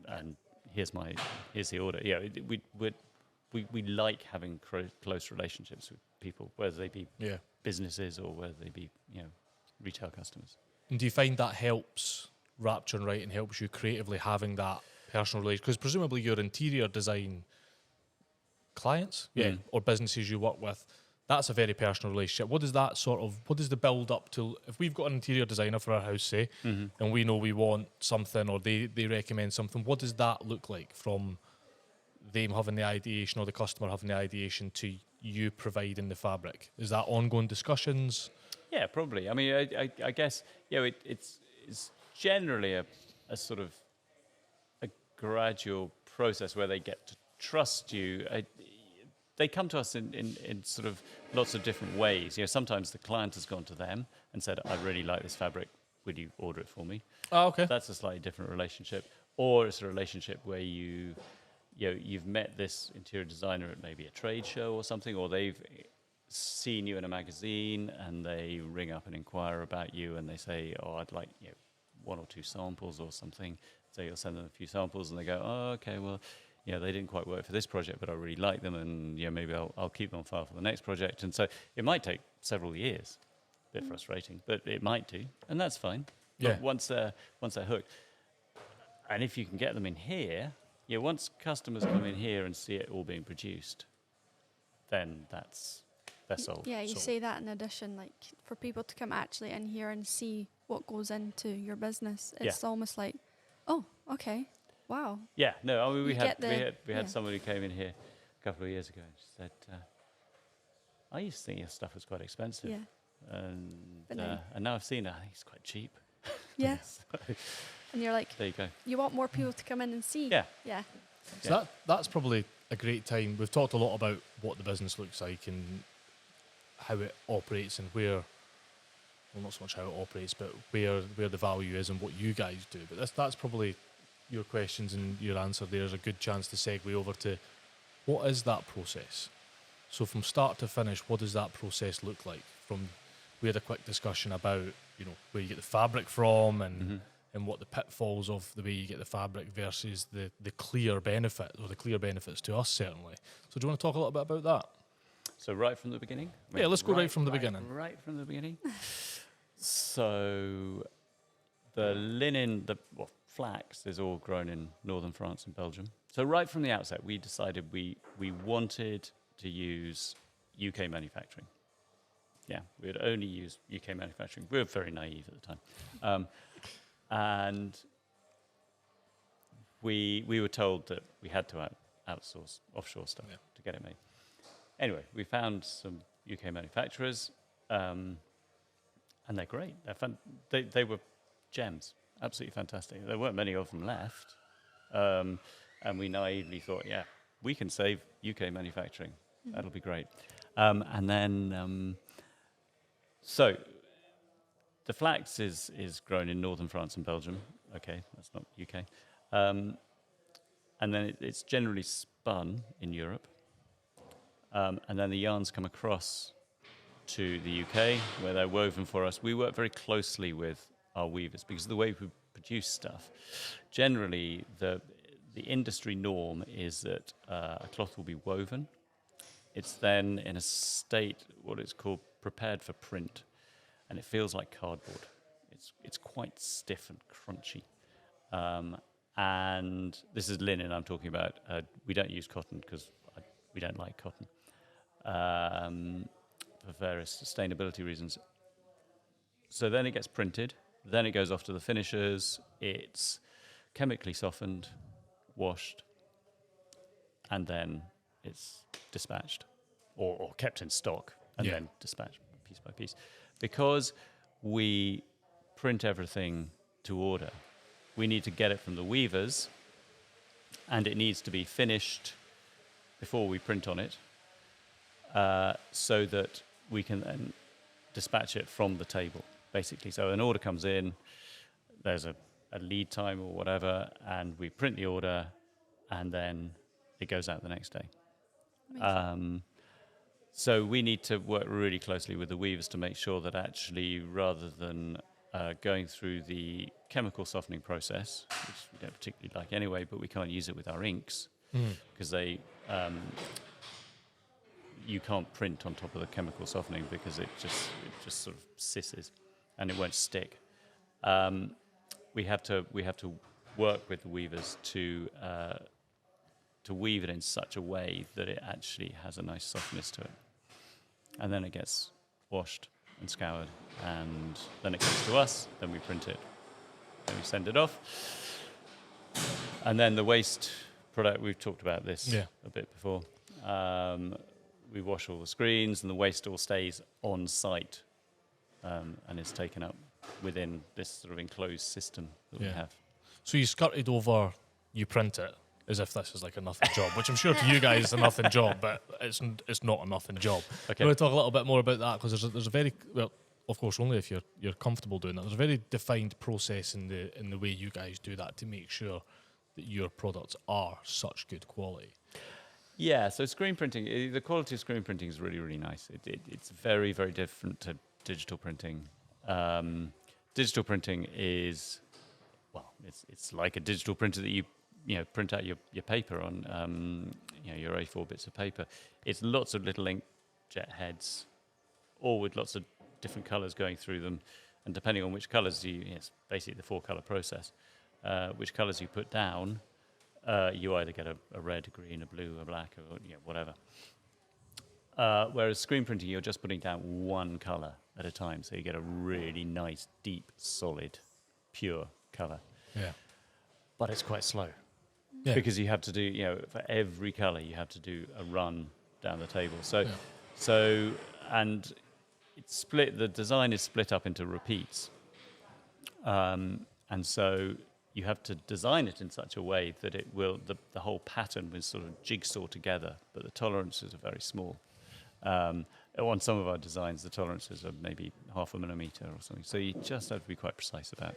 and here's the order. We like having close relationships with people, whether they be businesses or whether they be retail customers. And do you find that helps Rapture and Wright and helps you creatively having that personal relationship? Because presumably your interior design clients, or businesses you work with, that's a very personal relationship. What does the build up to, if we've got an interior designer for our house, say, and we know we want something, or they recommend something, what does that look like from them having the ideation or the customer having the ideation to you providing the fabric? Is that ongoing discussions? Yeah, probably. I mean, I guess, it's generally a sort of a gradual process where they get to trust you. They come to us in sort of lots of different ways. Sometimes the client has gone to them and said, I really like this fabric. Would you order it for me? Oh, okay. That's a slightly different relationship. Or it's a relationship where you've met this interior designer at maybe a trade show or something, or they've seen you in a magazine and they ring up and inquire about you and they say, oh, I'd like one or two samples or something. So you'll send them a few samples and they go, oh, okay, well, they didn't quite work for this project, but I really like them, and maybe I'll keep them on file for the next project. And so it might take several years. A bit frustrating, but it might do, and that's fine. Yeah. But once they're hooked, and if you can get them in here, once customers come in here and see it all being produced, then that's they're sold. Yeah, you say that in addition, like for people to come actually in here and see what goes into your business. It's almost like, oh, okay, wow. Yeah, no, I mean we had someone who came in here a couple of years ago and she said, I used to think your stuff was quite expensive. Yeah. And now I've seen it, I think it's quite cheap. Yes. And you're like, there you go. You want more people to come in and see. Yeah. Yeah. So that's probably a great time. We've talked a lot about what the business looks like and how it operates and where, well, not so much how it operates, but where the value is and what you guys do. But that's probably your questions and your answer there is a good chance to segue over to what is that process? So from start to finish, what does that process look like? We had a quick discussion about, where you get the fabric from and what the pitfalls of the way you get the fabric versus the clear benefit, or the clear benefits to us, certainly. So do you want to talk a little bit about that? So right from the beginning? Yeah, let's go right from the beginning. Right from the beginning. So the linen, flax is all grown in northern France and Belgium. So right from the outset, we decided we wanted to use UK manufacturing. Yeah, we would only use UK manufacturing. We were very naive at the time. And we were told that we had to outsource offshore stuff to get it made. Anyway, we found some UK manufacturers, and they're great. They were gems, absolutely fantastic. There weren't many of them left, and we naively thought, we can save UK manufacturing. That'll be great. And then, so the flax is grown in northern France and Belgium. Okay, that's not UK. And then it's generally spun in Europe. And then the yarns come across to the UK, where they're woven for us. We work very closely with our weavers because of the way we produce stuff. Generally, the industry norm is that a cloth will be woven. It's then in a state, what is called prepared for print, and it feels like cardboard. It's quite stiff and crunchy. And this is linen I'm talking about. We don't use cotton because we don't like cotton for various sustainability reasons. So then it gets printed. Then it goes off to the finishers. It's chemically softened, washed, and then it's dispatched or kept in stock and then dispatched piece by piece. Because we print everything to order, we need to get it from the weavers, and it needs to be finished before we print on it, so that we can then dispatch it from the table, basically. So an order comes in, there's a lead time or whatever, and we print the order, and then it goes out the next day. So we need to work really closely with the weavers to make sure that actually, rather than going through the chemical softening process, which we don't particularly like anyway, but we can't use it with our inks because you can't print on top of the chemical softening because it just sort of sisses and it won't stick. We have to work with the weavers to weave it in such a way that it actually has a nice softness to it. And then it gets washed and scoured, and then it comes to us, then we print it, then we send it off. And then the waste product, we've talked about this a bit before. We wash all the screens, and the waste all stays on site and is taken up within this sort of enclosed system that we have. So you skirted over, you print it, as if this is like a nothing job, which I'm sure to you guys is a nothing job, but it's not a nothing job. Okay. I want to talk a little bit more about that, because there's a very, well, of course, only if you're comfortable doing that. There's a very defined process in the way you guys do that to make sure that your products are such good quality. Yeah, so screen printing, the quality of screen printing is really, really nice. It's very, very different to digital printing. Digital printing is, well, it's like a digital printer that you print out your paper on, your A4 bits of paper. It's lots of little inkjet heads, all with lots of different colours going through them, and depending on which colours it's basically the 4-colour process. Which colours you put down, you either get a red, a green, a blue, a black, or whatever. Whereas screen printing, you're just putting down one color at a time, so you get a really nice, deep, solid, pure color. Yeah. But it's quite slow. Yeah. Because you have to do, for every color, you have to do a run down the table. And it's split. The design is split up into repeats, and so you have to design it in such a way that it will the whole pattern will sort of jigsaw together, but the tolerances are very small. On some of our designs, the tolerances are maybe 0.5 millimeter or something. So you just have to be quite precise about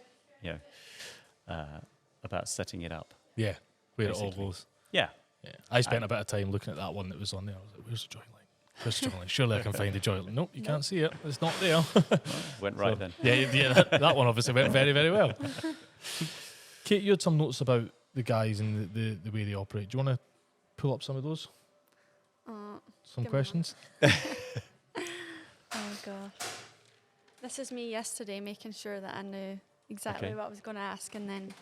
setting it up. Yeah, where basically. it all goes. Yeah. I spent a bit of time looking at that one that was on there. I was like, where's the joint line? Where's the joint line? Surely I can find the joint line. Nope, you can't see it. It's not there. Went right then. Yeah, that one obviously went very, very well. Kate, you had some notes about the guys and the way they operate. Do you want to pull up some of those? Some questions? Oh, gosh. This is me yesterday making sure that I knew exactly what I was going to ask, and then...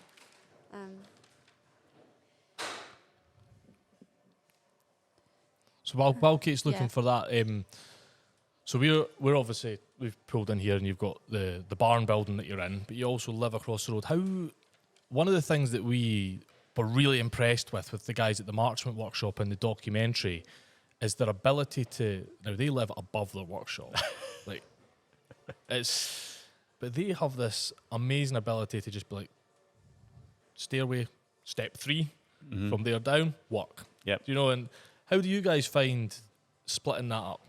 So while Kate's looking for that, so we're obviously, we've pulled in here and you've got the barn building that you're in, but you also live across the road. One of the things that we were really impressed with the guys at the Marksman Workshop in the documentary is their ability to, now they live above their workshop, but they have this amazing ability to just be like, stairway, step 3, from there down, work. Yep. And how do you guys find splitting that up?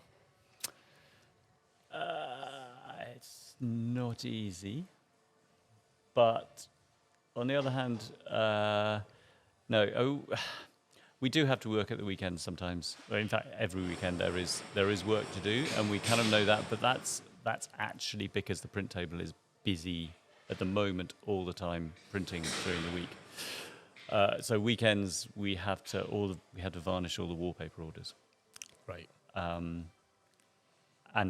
It's not easy, but on the other hand, no. We do have to work at the weekends sometimes. Well, in fact, every weekend there is work to do, and we kind of know that. But that's actually because the print table is busy at the moment all the time printing during the week. So weekends we have to varnish all the wallpaper orders. Right. And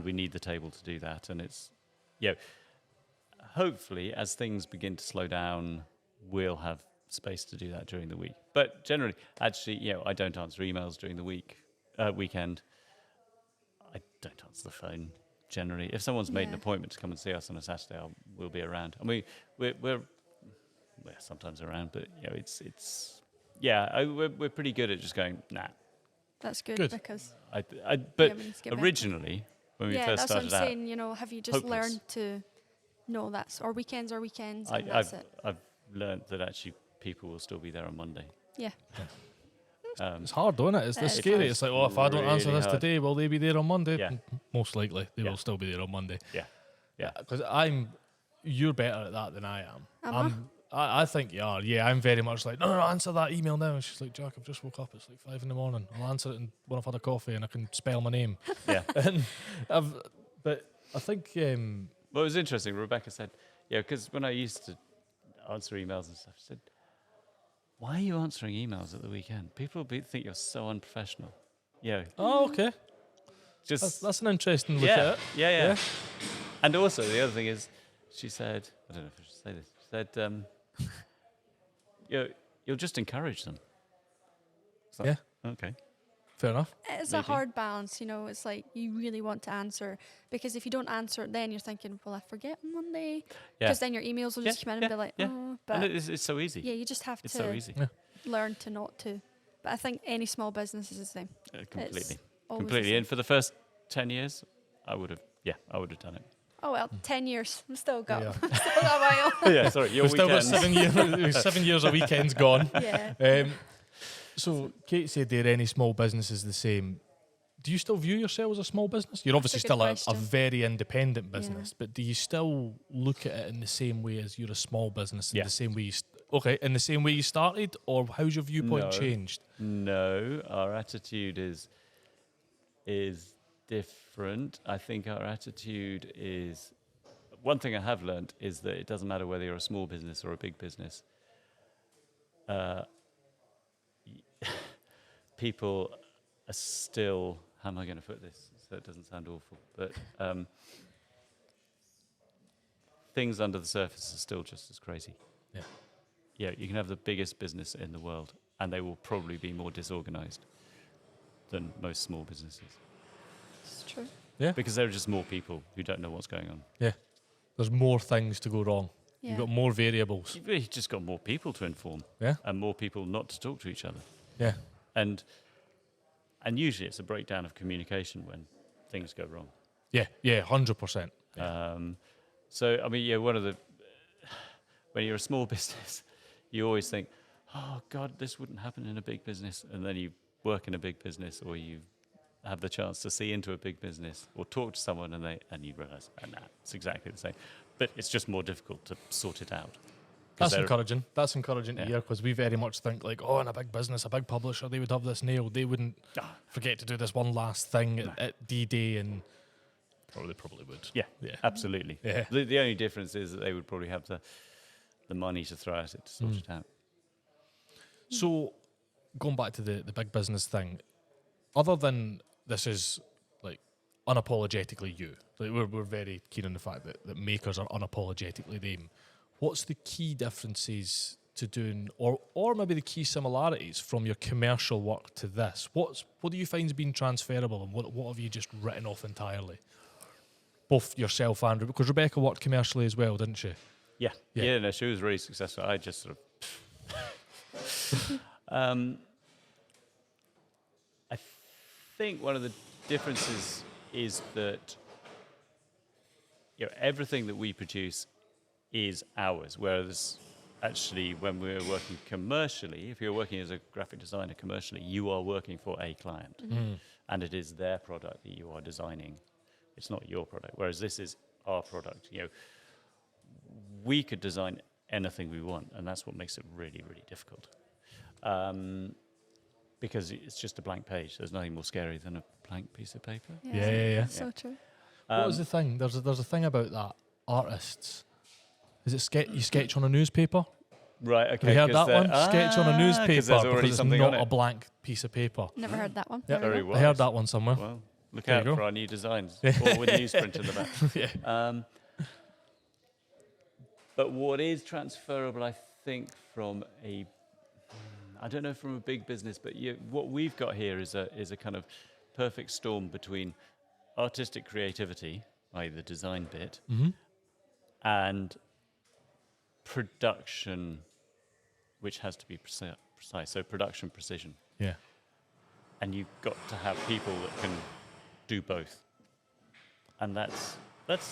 we need the table to do that. And it's, hopefully as things begin to slow down, we'll have space to do that during the week. But generally, actually, I don't answer emails during the weekend. I don't answer the phone generally. If someone's made an appointment to come and see us on a Saturday, we'll be around. And we're sometimes around, but we're pretty good at just going, nah. That's good. Because but originally when we first started out, that's what I'm saying. Have you just learned to know that's our weekends, and that's it? I've learned that actually people will still be there on Monday. Yeah. It's hard, though, isn't it? It's scary. It's like, if I don't answer this today, will they be there on Monday? Yeah. Most likely, they will still be there on Monday. Yeah. Because you're better at that than I am. I think you are. Yeah, I'm very much like, no, answer that email now. And she's like, Jack, I've just woke up. It's like 5 a.m. I'll answer it when I've had a coffee and I can spell my name. Yeah. But I think... Well, it was interesting. Rebecca said, because when I used to answer emails and stuff, she said, why are you answering emails at the weekend? People think you're so unprofessional. Oh, okay. That's an interesting look at it. Yeah. And also, the other thing is, she said, I don't know if I should say this, she said, you'll just encourage them. Like, okay. Fair enough. It's a hard balance, It's like you really want to answer, because if you don't answer it, then you're thinking, well, I forget on Monday. Because then your emails will just come in and be like, oh. But and it's so easy. Yeah, you just have it's to so easy. learn to not to. But I think any small business is the same. Completely. And for the first 10 years, I would have done it. Oh, well, 10 years. We've still got, Yeah. still got a while. Yeah, sorry, your We've still got weekends. 7 years of weekends gone. Yeah. So Kate said there, any small business is the same. Do you still view yourself as a small business? You're obviously still a very independent business, but do you still look at it in the same way as you're a small business? In the same way in the same way you started, or how's your viewpoint changed? No, our attitude is different. I think our attitude is... One thing I have learned is that it doesn't matter whether you're a small business or a big business. People are still... How am I going to put this so it doesn't sound awful? But things under the surface are still just as crazy. Yeah, you can have the biggest business in the world, and they will probably be more disorganized than most small businesses. It's true. Yeah. Because there are just more people who don't know what's going on. Yeah. There's more things to go wrong. Yeah. You've got more variables. You've really just got more people to inform. Yeah. And more people not to talk to each other. Yeah. And usually it's a breakdown of communication when things go wrong. Yeah. Yeah. 100%. So, I mean, yeah, when you're a small business, you always think, oh, God, this wouldn't happen in a big business. And then you work in a big business, or you have the chance to see into a big business or talk to someone and you realise, nah, it's exactly the same. But it's just more difficult to sort it out. That's encouraging. That's encouraging to Yeah. hear, because we very much think like, oh, in a big business, a big publisher, they would have this nailed. They wouldn't forget to do this one last thing at D-Day, and they probably would. Yeah, Yeah. absolutely. Yeah. The only difference is that they would probably have the money to throw at it to sort it out. So, going back to the big business thing, other than this is like unapologetically you, like we're very keen on the fact that makers are unapologetically them. What's the key differences to doing, or maybe the key similarities from your commercial work to this? What do you find has been transferable, and what have you just written off entirely? Both yourself and because Rebecca worked commercially as well, didn't she? Yeah. Yeah. Yeah, no, she was really successful. I just sort of... I think one of the differences is that everything that we produce is ours, whereas actually when we're working commercially, if you're working as a graphic designer commercially, you are working for a client, and it is their product that you are designing. It's not your product, whereas this is our product. We could design anything we want, and that's what makes it really, really difficult. Because it's just a blank page. There's nothing more scary than a blank piece of paper. Yeah. So true. What was the thing? There's a thing about that. Artists. Is it you sketch on a newspaper? Right, okay. Have you heard that one? Sketch on a newspaper there's already because it's something not on a it. blank piece of paper. Never heard that one. Yeah, There we Very go. well. I heard that one somewhere. Well, look There you out go. for our new designs, all with newsprint in the back. Yeah. But what is transferable, I think, from I don't know from a big business, but what we've got here is a kind of perfect storm between artistic creativity, i.e. the design bit, and production, which has to be precise. So production precision. Yeah. And you've got to have people that can do both. And that's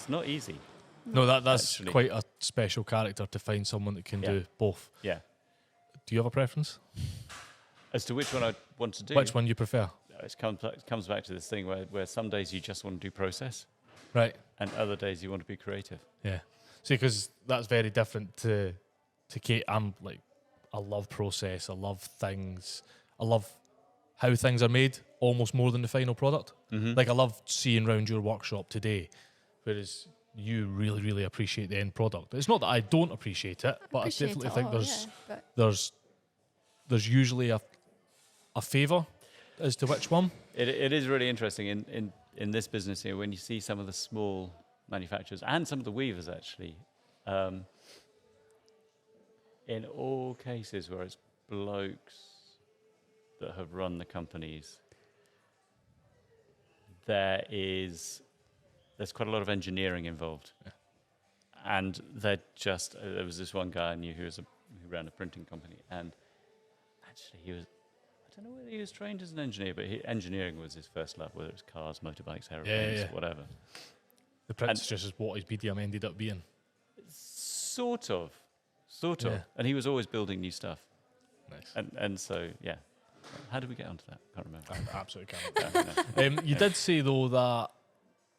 not easy. No, that's Actually. quite a special character to find someone that can do both. Yeah. Do you have a preference? As to which one I want to do. Which one you prefer? It comes back to this thing where some days you just want to do process, Right. and other days you want to be creative. Yeah. See, because that's very different to Kate. I love process. I love things. I love how things are made almost more than the final product. Like I love seeing around your workshop today, whereas you really, really appreciate the end product. It's not that I don't appreciate it, but I definitely think there's usually a favour as to which one. It is really interesting in this business here when you see some of the small manufacturers and some of the weavers actually. In all cases where it's blokes that have run the companies, there's quite a lot of engineering involved. Yeah. And there was this one guy I knew who ran a printing company, and actually I don't know whether he was trained as an engineer, but engineering was his first love, whether it was cars, motorbikes, aeroplanes, whatever. The Prince just is what his BDM ended up being. Sort of. Yeah. And he was always building new stuff. Nice. And so, yeah. How did we get onto that? Can't remember. I absolutely can't. You did say, though, that,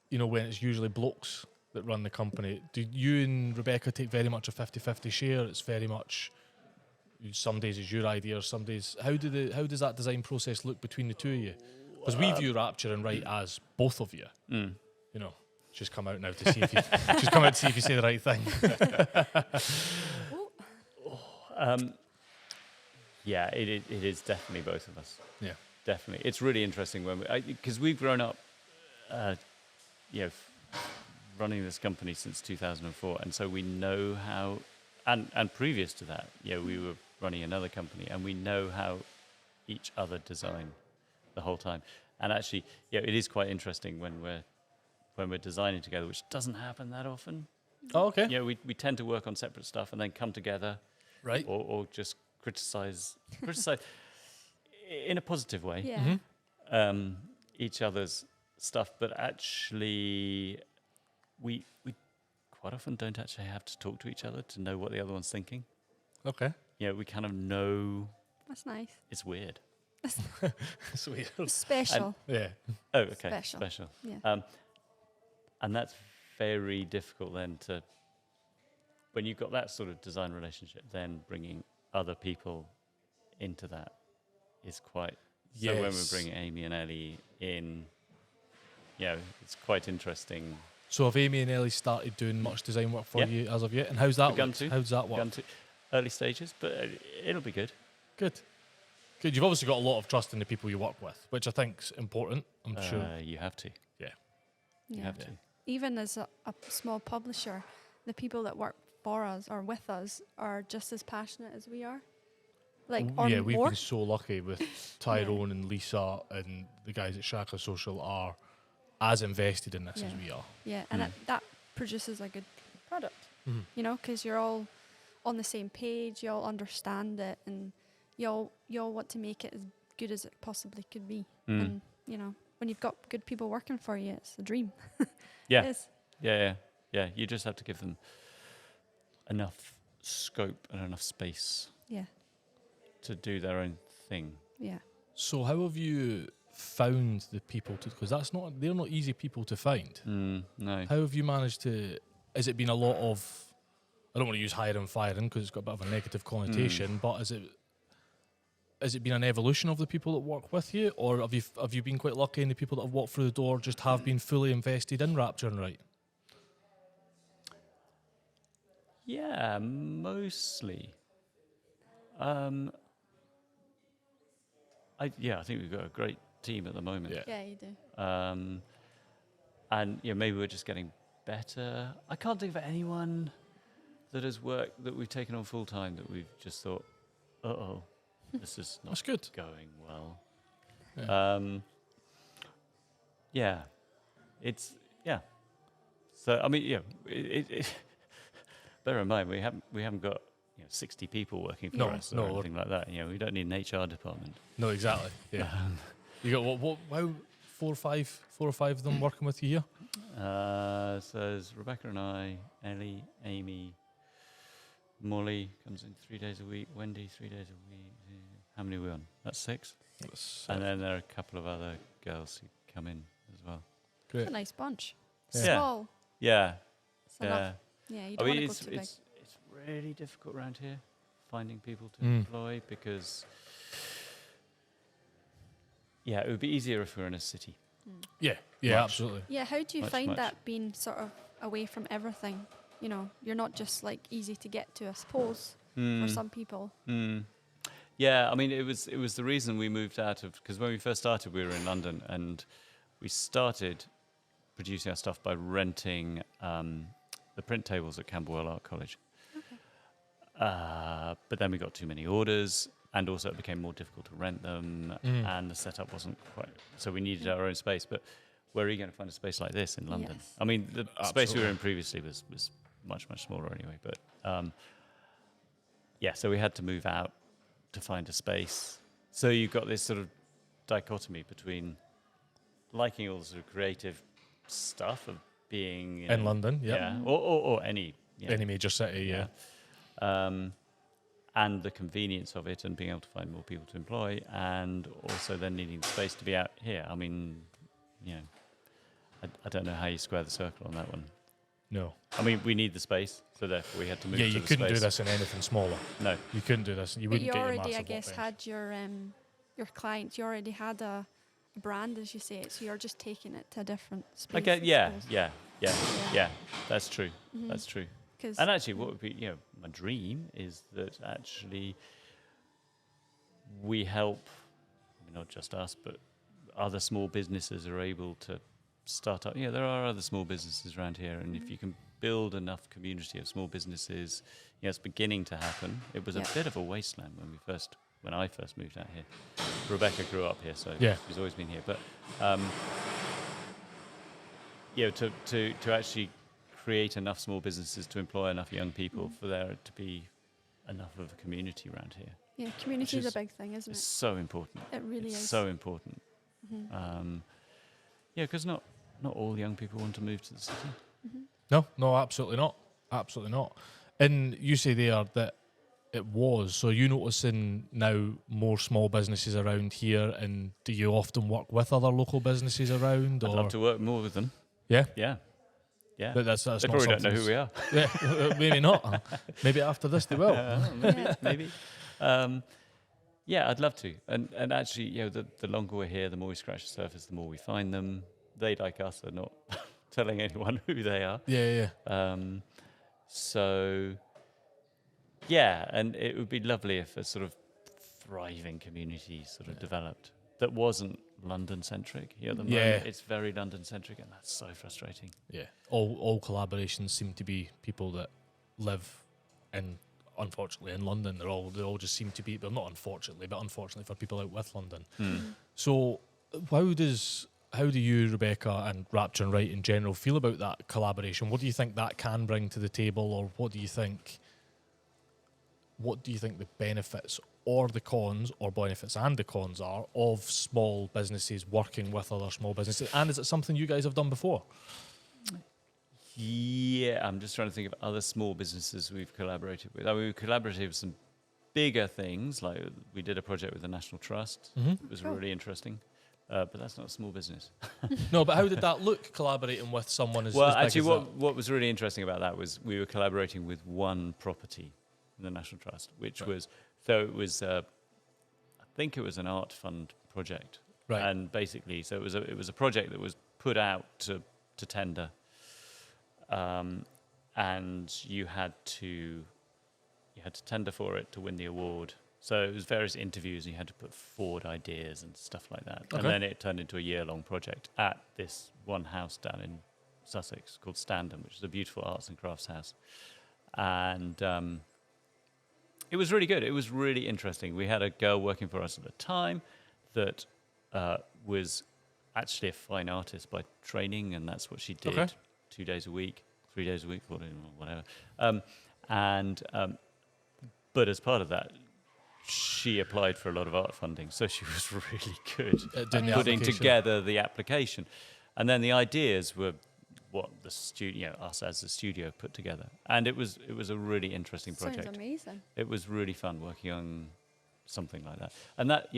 when it's usually blokes that run the company, do you and Rebecca take very much a 50-50 share? It's very much, some days it's your idea, some days... How does that design process look between the two of you? Because we view Rapture and Wright as both of you. Just come out now to see if you say the right thing. Yeah, it is definitely both of us. Yeah, definitely. It's really interesting because we've grown up, running this company since 2004, and so we know how. And previous to that, we were running another company, and we know how each other design the whole time. And actually, it is quite interesting when we're designing together, which doesn't happen that often. Oh, okay. Yeah, we tend to work on separate stuff and then come together, Right. or just criticize in a positive way. Yeah. Each other's stuff, but actually, we quite often don't actually have to talk to each other to know what the other one's thinking. Okay. We kind of know. That's nice. It's weird. It's weird. Special. Yeah. Oh, okay. Special. Yeah. And that's very difficult then when you've got that sort of design relationship, then bringing other people into that is quite. So when we bring Amy and Ellie in, it's quite interesting. So have Amy and Ellie started doing much design work for you as of yet? And how's that Begun looked? to. How's that work? Begun to. Early stages, but it'll be good. Good. You've obviously got a lot of trust in the people you work with, which I think's important. I'm sure. You have to. Yeah. You have to. Even as a small publisher, the people that work for us or with us are just as passionate as we are. We've more. been so lucky with Tyrone and Lisa and the guys at Shaka Social are as invested in this as we are. Yeah, and that produces a good product, because you're all on the same page, you all understand it, and you all want to make it as good as it possibly could be. And, when you've got good people working for you, it's a dream. Yeah. It is. Yeah. You just have to give them enough scope and enough space. Yeah. To do their own thing. Yeah. So how have you found the people because they're not easy people to find. No. How have you managed to, has it been a lot of, I don't want to use hiring and firing because it's got a bit of a negative connotation, but has it been an evolution of the people that work with you, or have you been quite lucky and the people that have walked through the door just have been fully invested in Rapture and Wright? Yeah, mostly. I think we've got a great team at the moment. Yeah, you do. And maybe we're just getting better. I can't think of anyone that has worked that we've taken on full time that we've just thought, this is not That's good. going well. Yeah. So I mean, bear in mind we haven't got 60 people working for us or anything like that. We don't need an HR department. No, exactly. Yeah. You got how 4 or 5 of them working with you here? So there's Rebecca and I, Ellie, Amy, Molly comes in 3 days a week, Wendy 3 days a week. How many are we on? That's 6. And then there are a couple of other girls who come in as well. Great. It's a nice bunch. Yeah. Small. Yeah. It's enough. Yeah, you don't want to go too big. It's really difficult around here finding people to employ because it would be easier if we were in a city. Yeah, absolutely. Yeah, how do you Much. find that being sort of away from everything? You're not just like easy to get to, I suppose, for some people. Yeah, I mean, it was the reason we moved out of, because when we first started, we were in London, and we started producing our stuff by renting the print tables at Camberwell Art College. But then we got too many orders, and also it became more difficult to rent them, and the setup wasn't quite. So we needed our own space. But where are you going to find a space like this in London? Yes. I mean, the space we were in previously was much, much smaller anyway. But so we had to move out to find a space. So you've got this sort of dichotomy between liking all the sort of creative stuff of being in London, or any any major city, and the convenience of it and being able to find more people to employ, and also then needing the space to be out here. I mean, I don't know how you square the circle on that one. No. I mean, we need the space, so therefore we had to move to the space. Yeah, you couldn't do this in anything smaller. No. You couldn't do this. You wouldn't But get you your already, massive I guess, workbench. had your clients. You already had a brand, as you say it, so you're just taking it to a different space. Okay, I yeah. That's true. Mm-hmm. That's true. suppose. And actually, what would be, my dream is that actually we help, not just us, but other small businesses are able to start up. There are other small businesses around here, and if you can build enough community of small businesses, it's beginning to happen. It was a bit of a wasteland when we first when I first moved out here. Rebecca grew up here, so she's always been here. But to actually create enough small businesses to employ enough young people for there to be enough of a community around here. Yeah, community is a big thing, isn't it? It's so important. It really is. So important. Because not all young people want to move to the city. No, absolutely not. Absolutely not. And you say there that it was. So you noticing now more small businesses around here, and do you often work with other local businesses around? I'd love to work more with them. Yeah? Yeah. Yeah. But that's they not probably don't know who we are. Yeah, maybe not. Maybe after this they will. Maybe. I'd love to. And actually, the longer we're here, the more we scratch the surface, the more we find them. They, like us, are not telling anyone who they are. Yeah. And it would be lovely if a sort of thriving community sort of developed that wasn't London-centric. At the moment, it's very London-centric, and that's so frustrating. Yeah. All collaborations seem to be people that live unfortunately in London. They all just seem to be, well, not unfortunately, but unfortunately for people out with London. So how do you, Rebecca, and Rapture and Wright in general feel about that collaboration? What do you think that can bring to the table, or what do you think the benefits or the cons, or benefits and the cons are, of small businesses working with other small businesses? And is it something you guys have done before? Yeah, I'm just trying to think of other small businesses we've collaborated with. We've collaborated with some bigger things, like we did a project with the National Trust. It was really interesting. But that's not a small business. No, but how did that look, collaborating with someone as big as that? What was really interesting about that was we were collaborating with one property in the National Trust, which was, I think it was an art fund project. Right. And basically, so it was a project that was put out to tender, and you had to tender for it to win the award. So it was various interviews, and you had to put forward ideas and stuff like that. Okay. And then it turned into a year-long project at this one house down in Sussex called Standham, which is a beautiful arts and crafts house. And it was really good. It was really interesting. We had a girl working for us at the time that was actually a fine artist by training, and that's what she did 2 days a week, 3 days a week, whatever. But as part of that, she applied for a lot of art funding, so she was really good at putting together the application. And then the ideas were what the studio, us as the studio, put together. And it was a really interesting project. Sounds amazing. It was really fun working on something like that. And that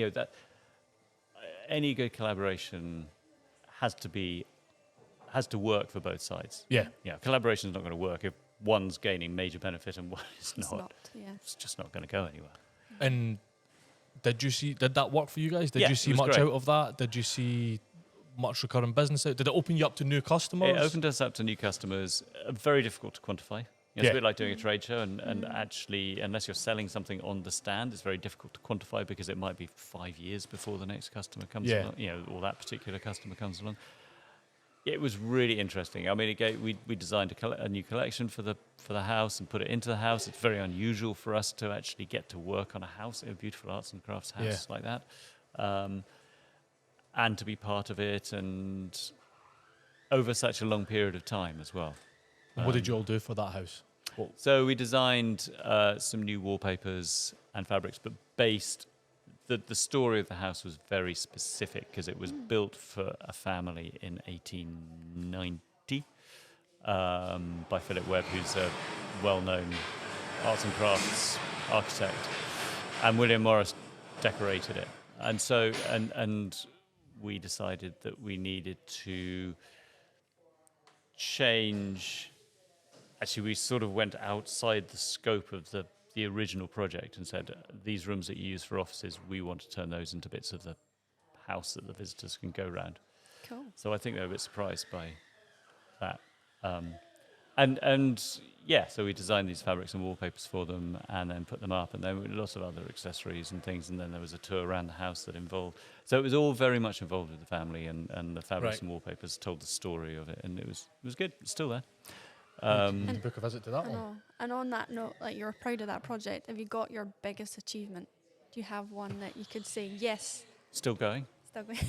any good collaboration has to work for both sides. Yeah. Collaboration is not going to work if one's gaining major benefit and one is not. It's just not going to go anywhere. And did that work for you guys? Did you see much out of that? Did you see much recurring business out? Did it open you up to new customers? It opened us up to new customers. Very difficult to quantify. It's a bit like doing a trade show, and actually, unless you're selling something on the stand, it's very difficult to quantify because it might be 5 years before the next customer comes along, or that particular customer comes along. It was really interesting. I mean, we designed a new collection for the house and put it into the house. It's very unusual for us to actually get to work on a house, a beautiful arts and crafts house like that, and to be part of it, and over such a long period of time as well. What did you all do for that house? So we designed some new wallpapers and fabrics, but based. The story of the house was very specific because it was built for a family in 1890 by Philip Webb, who's a well-known arts and crafts architect, and William Morris decorated it. And so, and we decided that we needed to change. Actually, we sort of went outside the scope of the original project and said, these rooms that you use for offices, we want to turn those into bits of the house that the visitors can go around. Cool. So I think they were a bit surprised by that. So we designed these fabrics and wallpapers for them and then put them up, and then lots of other accessories and things, and then there was a tour around the house that involved. So it was all very much involved with the family, and the fabrics and wallpapers told the story of it, and it was good. It's still there. And book a visit to that one. And on that note, like, you're proud of that project. Have you got your biggest achievement? Do you have one that you could say, yes? Still going. Still going.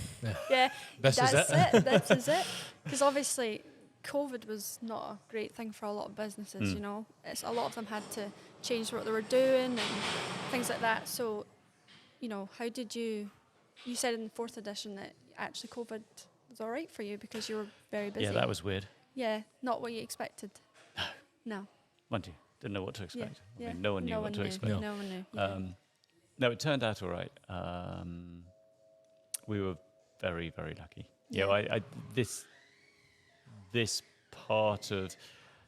Yeah. That's it. This is it. Because obviously, COVID was not a great thing for a lot of businesses, you know. A lot of them had to change what they were doing and things like that. So, you know, how did you said in the 4th edition that actually COVID was all right for you because you were very busy. Yeah, that was weird. Yeah, not what you expected. No. Mind you, didn't know what to expect. Yeah. I mean, no one knew what to expect. No one knew. Yeah. No, it turned out all right. We were very, very lucky. Yeah. You know, this part of,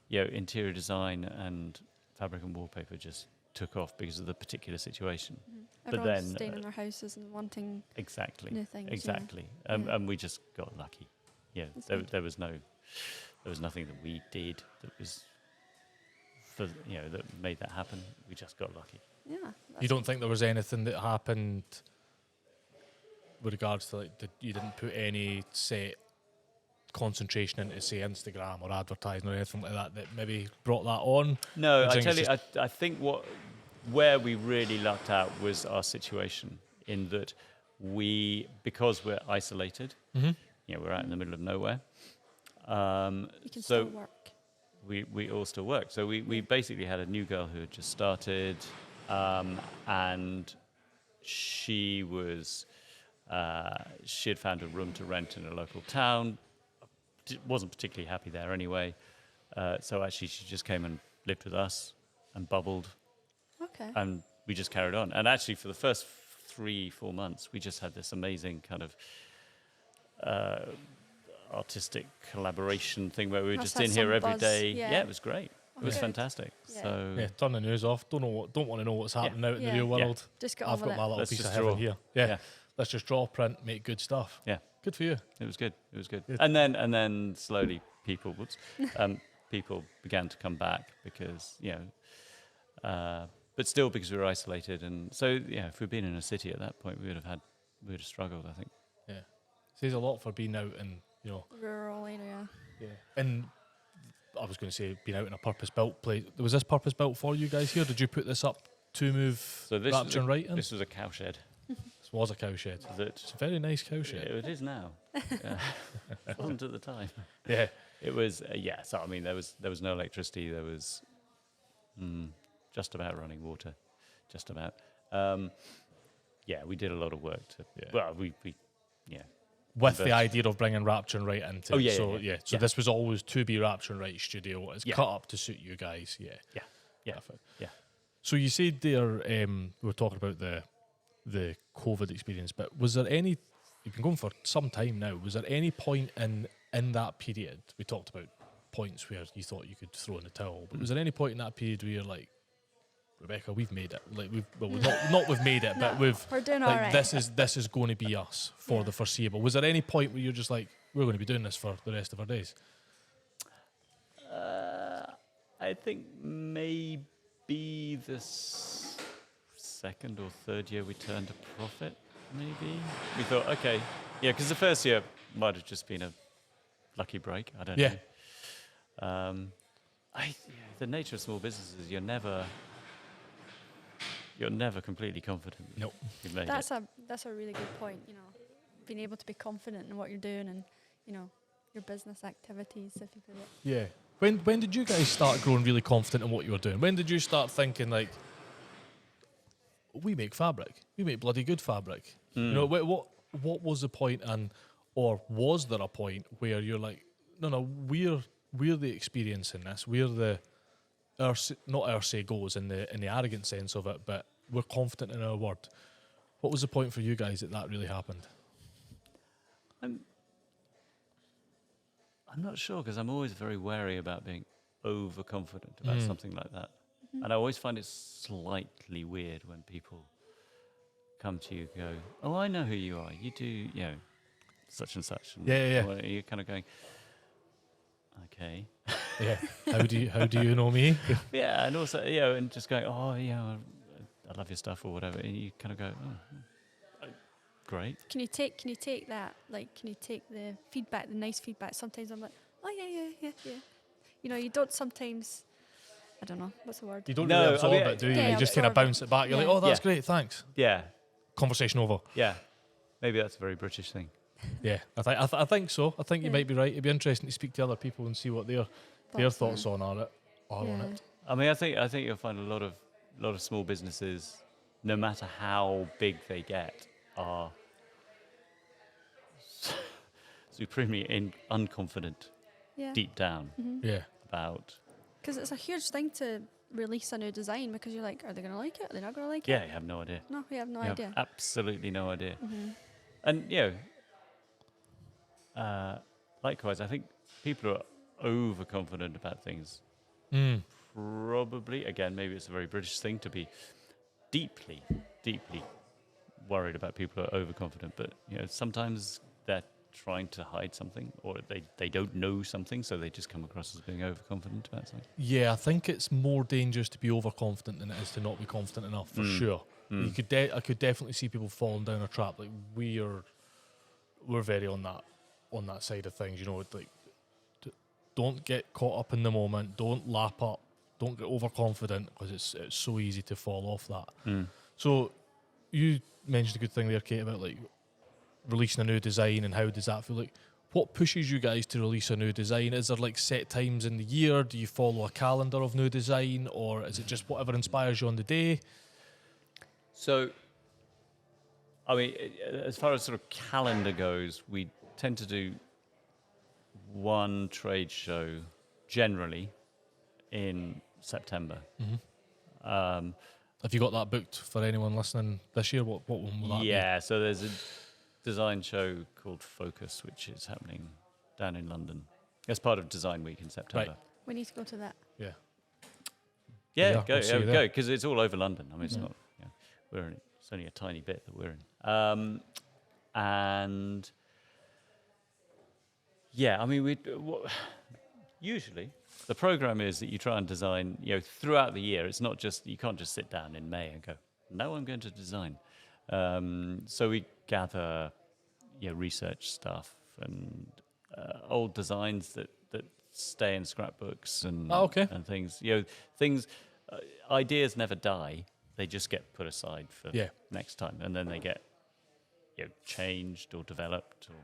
you know, interior design and fabric and wallpaper just took off because of the particular situation. But Everyone's then staying in their houses and wanting new things. Exactly. Yeah. And we just got lucky. Yeah, there was nothing that we did that was for, you know, that made that happen. We just got lucky. Yeah. You don't think there was anything that happened with regards to, like, you didn't put any set concentration into, say, Instagram or advertising or anything like that that maybe brought that on? No, I tell you, I think where we really lucked out was our situation, in that because we're isolated, you know, we're out in the middle of nowhere. You can still work. We all still work. So we basically had a new girl who had just started, and she had found a room to rent in a local town. Wasn't particularly happy there anyway. So actually she just came and lived with us and bubbled. Okay. And we just carried on. And actually for the first 3-4 months, we just had this amazing kind of artistic collaboration thing where we were just in here every day. Yeah, it was great. It was fantastic. Yeah. So turn the news off. Don't want to know what's happening out in the real world. Just get on with it. I've got my little Let's piece of draw. heaven here. Yeah. Let's just draw, print, make good stuff. Yeah. Good for you. It was good. And then slowly people began to come back because, you know, but still because we were isolated. And so, yeah, if we'd been in a city at that point, we would have struggled, I think. Yeah. Says a lot for being out in, you know, rural area. Yeah. And I was going to say being out in a purpose-built place. Was this purpose-built for you guys here? Did you put this up to move Rapture and Wright in? This was a cowshed. This was a cowshed. It's a very nice cowshed. It is now. It wasn't at the time. Yeah. It was, so I mean, there was no electricity. There was just about running water. Just about. We did a lot of work to, well, we with the idea of bringing Rapture and Wright into it. So this was always to be Rapture and Wright studio. It's cut up to suit you guys. Yeah. So you said there, we were talking about the COVID experience, but was there any, you've been going for some time now, was there any point in that period, we talked about points where you thought you could throw in the towel, but was there any point in that period where you're like, Rebecca, we've made it. Like not we've made it, but we're doing all right. This is going to be us for the foreseeable. Was there any point where you're just like, we're going to be doing this for the rest of our days? I think maybe the second or third year we turned a profit. Maybe we thought, okay, because the first year might have just been a lucky break. I don't know. The nature of small businesses, you're never completely confident. Nope. That's a really good point, you know, being able to be confident in what you're doing and, you know, your business activities, if you put it. Yeah. When did you guys start growing really confident in what you were doing? When did you start thinking, like, we make fabric. We make bloody good fabric. You know, what was the point, or was there a point where you're like, no, we're the experience in this. We're not our say goes in the arrogant sense of it, but we're confident in our word. What was the point for you guys that really happened? I'm not sure, because I'm always very wary about being overconfident about something like that. And I always find it slightly weird when people come to you and go, oh, I know who you are. You do, you know, such and such. And you're kind of going, okay. Yeah. How do you know me? Yeah, and also, you know, and just going, oh, I love your stuff or whatever. And you kind of go, oh, great. Can you take that? Like, can you take the feedback, the nice feedback? Sometimes I'm like, oh yeah. You know, you don't sometimes I don't know, what's the word? You don't No, really absorb I mean, it, do you? yeah, You just kind of absorb it. bounce it back. You're Yeah. like, oh, that's Yeah. great, thanks. Yeah, Conversation over. yeah. Maybe that's a very British thing. Yeah, I think so. I think you Yeah. might be right. It'd be interesting to speak to other people and see what their thoughts on are on Yeah. it. I mean, I think you'll find a lot of small businesses, no matter how big they get, are supremely unconfident Yeah. deep down Yeah. about. Because it's a huge thing to release a new design because you're like, are they going to like it? Are they not going to like it? Yeah, you have no idea. No, we have no You idea. have absolutely no idea. Mm-hmm. And likewise, I think people are overconfident about things. Mm. Probably, again, maybe it's a very British thing to be deeply, deeply worried about people who are overconfident. But sometimes they're trying to hide something, or they don't know something, so they just come across as being overconfident about something. Yeah, I think it's more dangerous to be overconfident than it is to not be confident enough, for sure. You could I could definitely see people falling down a trap. Like we're very on that side of things. Like don't get caught up in the moment. Don't lap up. Don't get overconfident because it's so easy to fall off that. So you mentioned a good thing there, Kate, about like releasing a new design and how does that feel like? What pushes you guys to release a new design? Is there like set times in the year? Do you follow a calendar of new design, or is it just whatever inspires you on the day? So, I mean, as far as sort of calendar goes, we tend to do one trade show generally in September. Have you got that booked for anyone listening this year? What one will that be? Yeah, so there's a design show called Focus, which is happening down in London as part of Design Week in September. Right. We need to go to that. Yeah. Yeah, we'll see you go, there. because it's all over London. I mean, it's not. It's only a tiny bit that we're in. And yeah, I mean, usually the program is that you try and design, throughout the year. It's not just, you can't just sit down in May and go, no, I'm going to design. So we gather, research stuff and old designs that stay in scrapbooks and and things. Ideas never die; they just get put aside for next time, and then they get changed or developed, or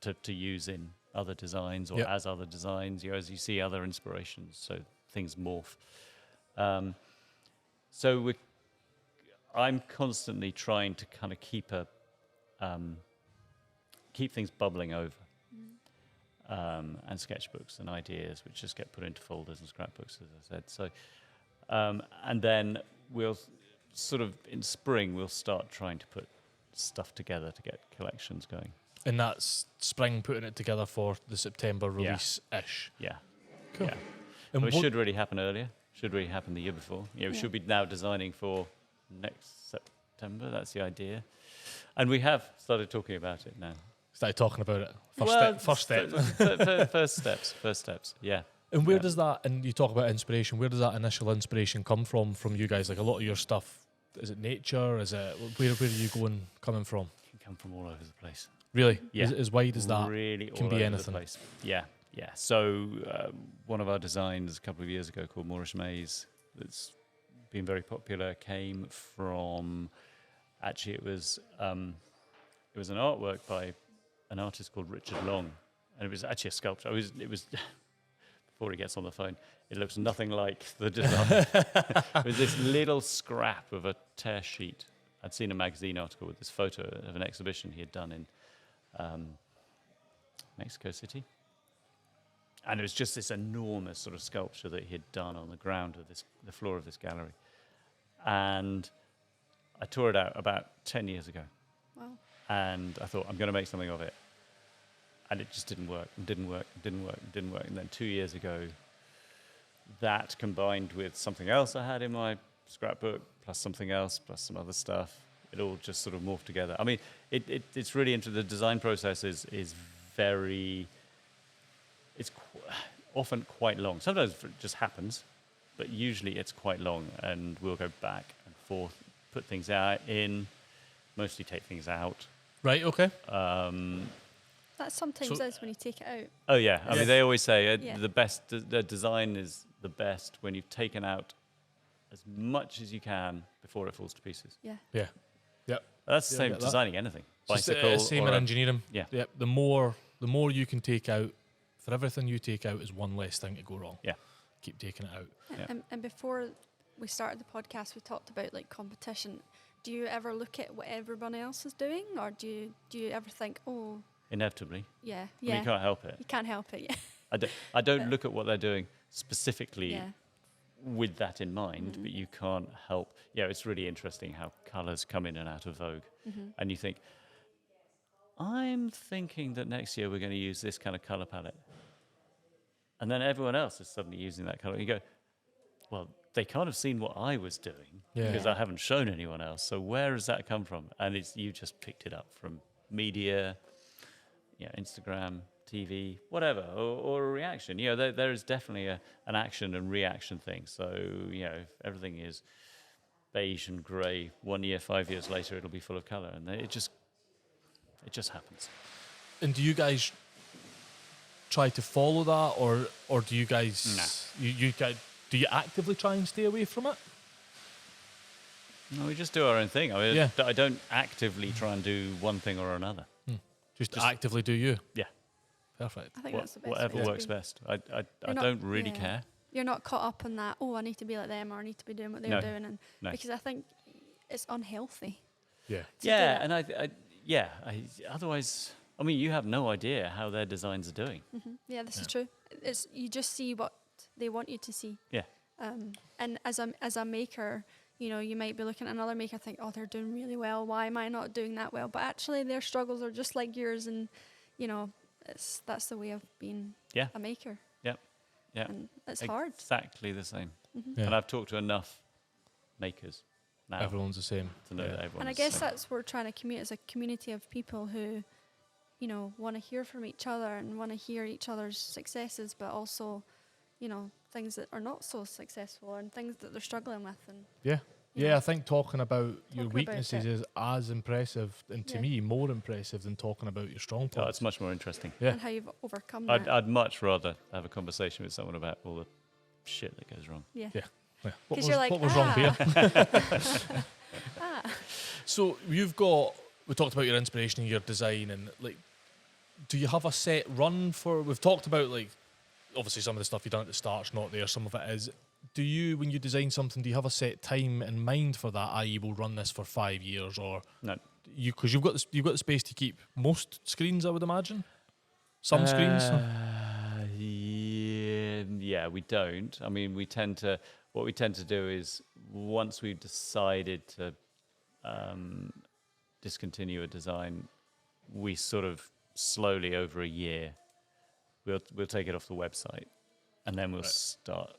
to use in other designs or as other designs. As you see other inspirations, so things morph. So I'm constantly trying to kind of keep things bubbling over, and sketchbooks and ideas which just get put into folders and scrapbooks, as I said. So, and then we'll sort of in spring we'll start trying to put stuff together to get collections going. And that's spring, putting it together for the September release-ish. Yeah. Cool. Yeah. And It should really happen earlier. Should really happen the year before. We should be now designing for next September. That's the idea. And we have started talking about it now. Started talking about it. First step. First steps. Yeah. And where does that, and you talk about inspiration, where does that initial inspiration come from you guys? Like a lot of your stuff, is it nature? Is it, where are you coming from? It can come from all over the place. Really? Yeah. Is it as wide as that? Really Can all be over anything. the place. Yeah. So one of our designs a couple of years ago called Moorish Maze, that's been very popular, came from, actually it was an artwork by an artist called Richard Long, and it was actually a sculpture. It was before he gets on the phone, it looks nothing like the design. It was this little scrap of a tear sheet. I'd seen a magazine article with this photo of an exhibition he had done in Mexico City. And it was just this enormous sort of sculpture that he had done on the ground of the floor of this gallery. And I tore it out about 10 years ago. Wow. And I thought, I'm going to make something of it. And it just didn't work, and didn't work. And then 2 years ago, that combined with something else I had in my scrapbook, plus something else, plus some other stuff, it all just sort of morphed together. I mean, it's really interesting. The design process is very... It's often quite long. Sometimes it just happens, but usually it's quite long, and we'll go back and forth, put things in, mostly take things out. Right, okay. That sometimes is when you take it out. Oh yeah, I mean they always say Yeah. the best design is the best when you've taken out as much as you can before it falls to pieces. Yeah. Yeah. Yep. That's the same as designing anything. Bicycle. It's same in engineering. Yeah. Yep. The more you can take out, for everything you take out is one less thing to go wrong. Yeah. Keep taking it out. Yeah. And before we started the podcast, we talked about like competition. Do you ever look at what everyone else is doing, or do you ever think, oh, Inevitably. yeah, I mean, you can't help it. You can't help it. Yeah. I don't look at what they're doing specifically Yeah. with that in mind, but you can't help. Yeah, it's really interesting how colours come in and out of vogue. And you think, I'm thinking that next year we're going to use this kind of colour palette. And then everyone else is suddenly using that colour. You go, well, they can't have seen what I was doing because I haven't shown anyone else. So where has that come from? And you just picked it up from media, Instagram, TV, whatever, or a reaction. There is definitely an action and reaction thing. So, if everything is beige and grey, 1 year, 5 years later, it'll be full of colour. And it just happens. And do you guys try to follow that, or do you guys, you guys, do you actively try and stay away from it? No, we just do our own thing. I mean, I don't actively try and do one thing or another. Just actively do you? Yeah. Perfect. I think that's the best. Whatever works best. I don't really care. You're not caught up in that, oh, I need to be like them, or I need to be doing what they're doing. And because I think it's unhealthy. Yeah. Yeah, and otherwise, I mean, you have no idea how their designs are doing. Yeah, this is true. You just see what they want you to see. Yeah. And as a maker, you might be looking at another maker and think, oh, they're doing really well. Why am I not doing that well? But actually, their struggles are just like yours, and that's the way of being a maker. Yeah. And it's hard. Exactly the same. Yeah. And I've talked to enough makers now. Everyone's the same. To know that everyone's and I guess that's what we're trying to communicate as a community of people who, want to hear from each other and want to hear each other's successes, but also, things that are not so successful and things that they're struggling with. And Yeah, I think talking about your about weaknesses it. is as impressive, and to me, more impressive than talking about your strong Oh, points. it's much more interesting. Yeah. and how you've overcome that. I'd much rather have a conversation with someone about all the shit that goes wrong. Yeah. Because What you're like, was wrong here? ah. So we talked about your inspiration and your design, and do you have a set run for? We've talked about obviously some of the stuff you've done at the start's not there. Some of it is. Do you, when you design something, do you have a set time in mind for that? I.e., we'll run this for 5 years, or No. Because you've got the space to keep most screens, I would imagine. Some screens. Yeah, we don't. I mean, what we tend to do is once we've decided to discontinue a design, we sort of slowly over a year, we'll take it off the website, and then we'll start.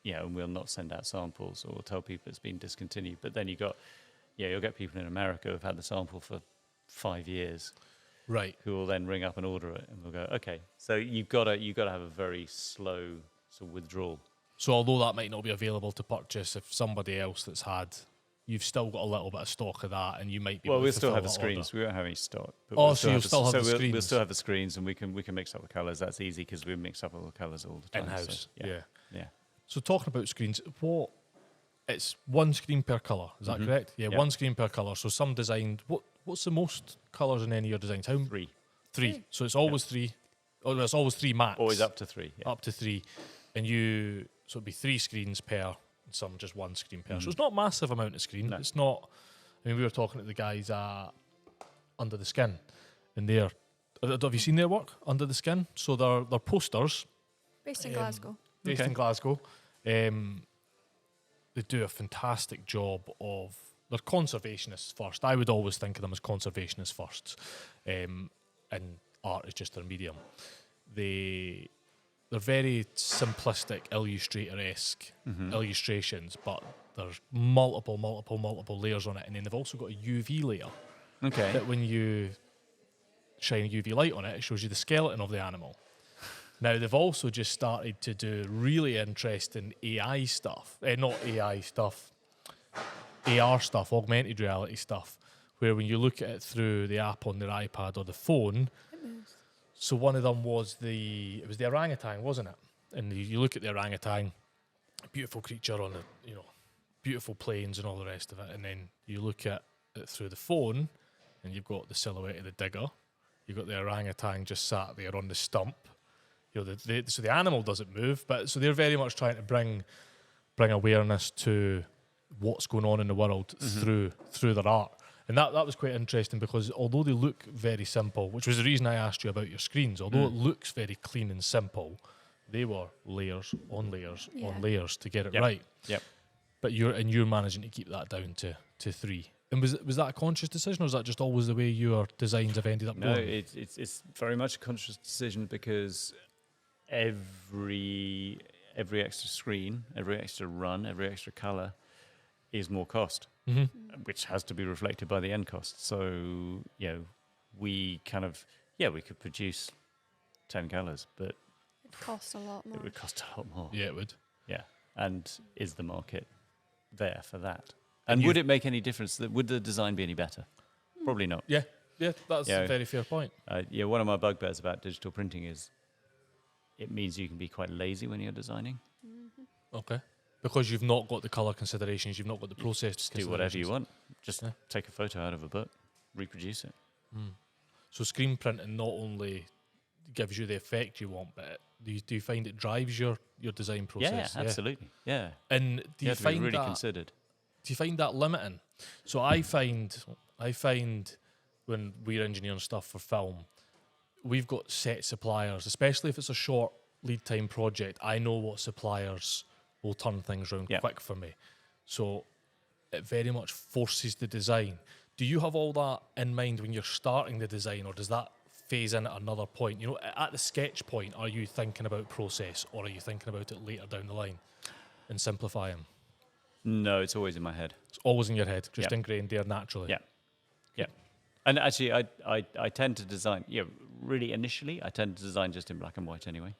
And we'll not send out samples or tell people it's been discontinued. But then you'll get people in America who've had the sample for 5 years, Right. who will then ring up and order it, and we'll go, okay. So you've got to have a very slow sort of withdrawal. So although that might not be available to purchase, if somebody else you've still got a little bit of stock of that, and you might be. Well, able we'll to still have the fulfill that screens. order. We won't have any stock. But Oh, so you'll still have the screens. We'll still have the screens, and we can mix up the colours. That's easy because we mix up all the colours all the time. In-house. So, yeah. So talking about screens, it's one screen per colour, is that correct? Yeah, Yeah. one screen per colour. So some designed, what's the most colours in any of your designs? How? 3. Three. So it's always 3. Oh, no, it's always 3 max. Always up to 3. Yeah. Up to 3. And so it'd be 3 screens per, and some just 1 screen per. So it's not a massive amount of screen. No. It's not, we were talking to the guys at Under the Skin, and have you seen their work, Under the Skin? So they're posters. Based in Glasgow. Based in Glasgow. They do a fantastic job of. They're conservationists first. I would always think of them as conservationists first, and art is just their medium. They're very simplistic, illustrator-esque illustrations, but there's multiple layers on it, and then they've also got a UV layer. Okay. That when you shine a UV light on it, it shows you the skeleton of the animal. Now, they've also just started to do really interesting AI stuff. Not AI stuff, AR stuff, augmented reality stuff, where when you look at it through the app on their iPad or the phone, It moves. so one of them was the orangutan, wasn't it? And you look at the orangutan, beautiful creature on the, beautiful planes and all the rest of it, and then you look at it through the phone, and you've got the silhouette of the digger, you've got the orangutan just sat there on the stump. So the animal doesn't move, but so they're very much trying to bring awareness to what's going on in the world through their art. And that was quite interesting, because although they look very simple, which was the reason I asked you about your screens, although it looks very clean and simple, they were layers on layers on layers to get it right. Yep. But you're managing to keep that down to 3. And was that a conscious decision, or is that just always the way your designs have ended up going? No, it's very much a conscious decision, because every extra screen, every extra run, every extra colour is more cost, which has to be reflected by the end cost. So, we we could produce 10 colours, but it costs a lot more. It would cost a lot more. Yeah, it would. Yeah. And is the market there for that? And would it make any difference? Would the design be any better? Probably not. Yeah, that's a very fair point. One of my bugbears about digital printing is it means you can be quite lazy when you're designing. Okay. Because you've not got the colour considerations, you've not got the process. Just do whatever you want. Just take a photo out of a book, reproduce it. So screen printing not only gives you the effect you want, but do you find it drives your design process? Yeah, absolutely. Yeah. And do you find really that considered? Do you find that limiting? So I find when we're engineering stuff for film, we've got set suppliers, especially if it's a short lead time project. I know what suppliers will turn things around quick for me. So it very much forces the design. Do you have all that in mind when you're starting the design, or does that phase in at another point? At the sketch point, are you thinking about process, or are you thinking about it later down the line and simplifying? No, it's always in my head. It's always in your head, just ingrained there naturally. Yeah. And actually, I tend to design, really initially, I tend to design just in black and white anyway.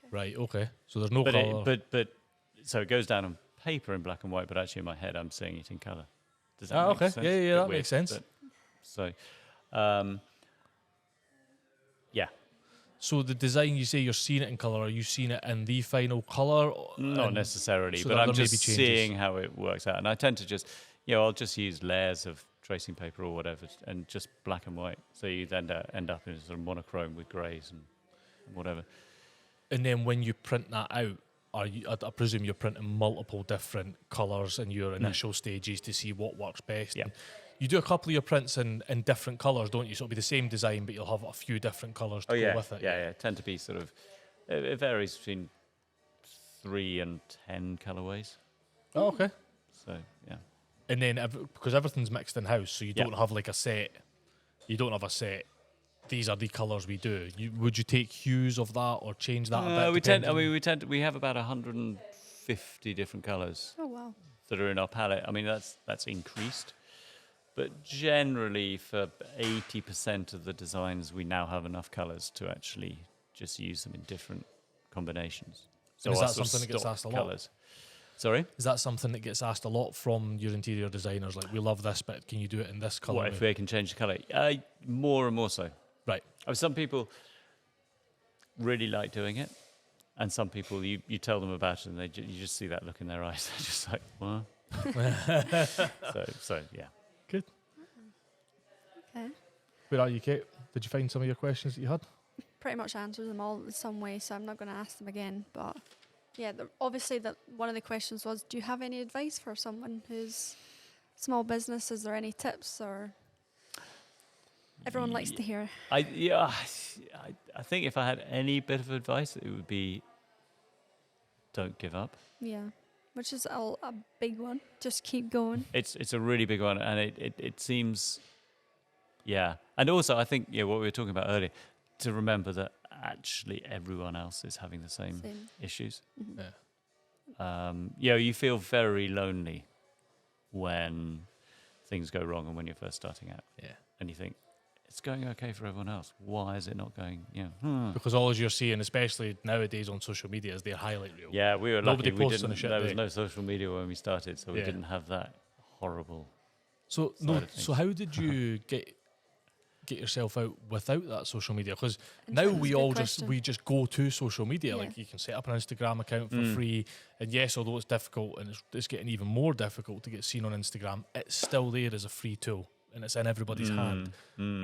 Right, okay. So there's no colour. But so it goes down on paper in black and white, but actually in my head, I'm seeing it in colour. Does that make sense? Yeah, that makes sense. Yeah. So the design, you say you're seeing it in colour. Are you seeing it in the final colour? Not necessarily, so but I'm just changes. seeing how it works out. And I tend to just, I'll just use layers of tracing paper or whatever, and just black and white. So you then end up in a sort of monochrome with greys and whatever. And then when you print that out, I presume you're printing multiple different colours in your initial stages to see what works best. Yeah. You do a couple of your prints in different colours, don't you? So it'll be the same design, but you'll have a few different colours to go with it. Yeah. Tend to be sort of, it varies between 3 and 10 colourways. Oh, okay. So, yeah. And then, because everything's mixed in-house, so you don't have like a set. You don't have a set. These are the colours we do. Would you take hues of that or change that a bit? We have about 150 different colours. Oh, wow. That are in our palette. I mean, that's increased. But generally, for 80% of the designs, we now have enough colours to actually just use them in different combinations. So is that something that gets asked a lot? Colours. Sorry? Is that something that gets asked a lot from your interior designers? Like, we love this, but can you do it in this colour? What if we can change the colour? More and more so. Right. Some people really like doing it, and some people, you tell them about it, and you just see that look in their eyes. They're just like, what? so yeah. Good. Okay. Where are you, Kate? Did you find some of your questions that you had? Pretty much answered them all in some way, so I'm not going to ask them again. But yeah, obviously, one of the questions was, do you have any advice for someone who's small business? Is there any tips, or everyone likes to hear? I think if I had any bit of advice, it would be don't give up. Yeah. Which is a big one. Just keep going. It's a really big one, and it seems, And also, I think what we were talking about earlier, to remember that actually everyone else is having the same issues. Mm-hmm. You feel very lonely when things go wrong and when you're first starting out. Yeah, and you think, it's going okay for everyone else. Why is it not going? Because all you're seeing, especially nowadays on social media, is their highlight reel. Yeah, we were Nobody lucky. posts on a shit There day. was no social media when we started, so we didn't have that horrible. So how did you get? get yourself out without that social media? Because now we just go to social media. Like you can set up an Instagram account for free, and yes, although it's difficult and it's getting even more difficult to get seen on Instagram, it's still there as a free tool and it's in everybody's hand.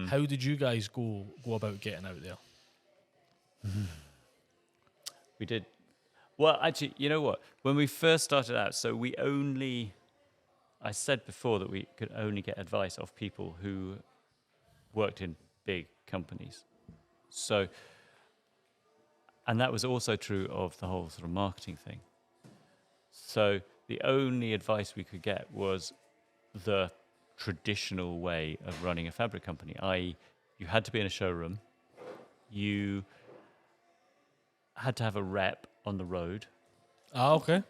How did you guys go about getting out there? We did. Well, actually, you know what? When we first started out, so I said before that we could only get advice off people who worked in big companies. So, and that was also true of the whole sort of marketing thing. So the only advice we could get was the traditional way of running a fabric company, i.e. you had to be in a showroom, you had to have a rep on the road. Ah, okay.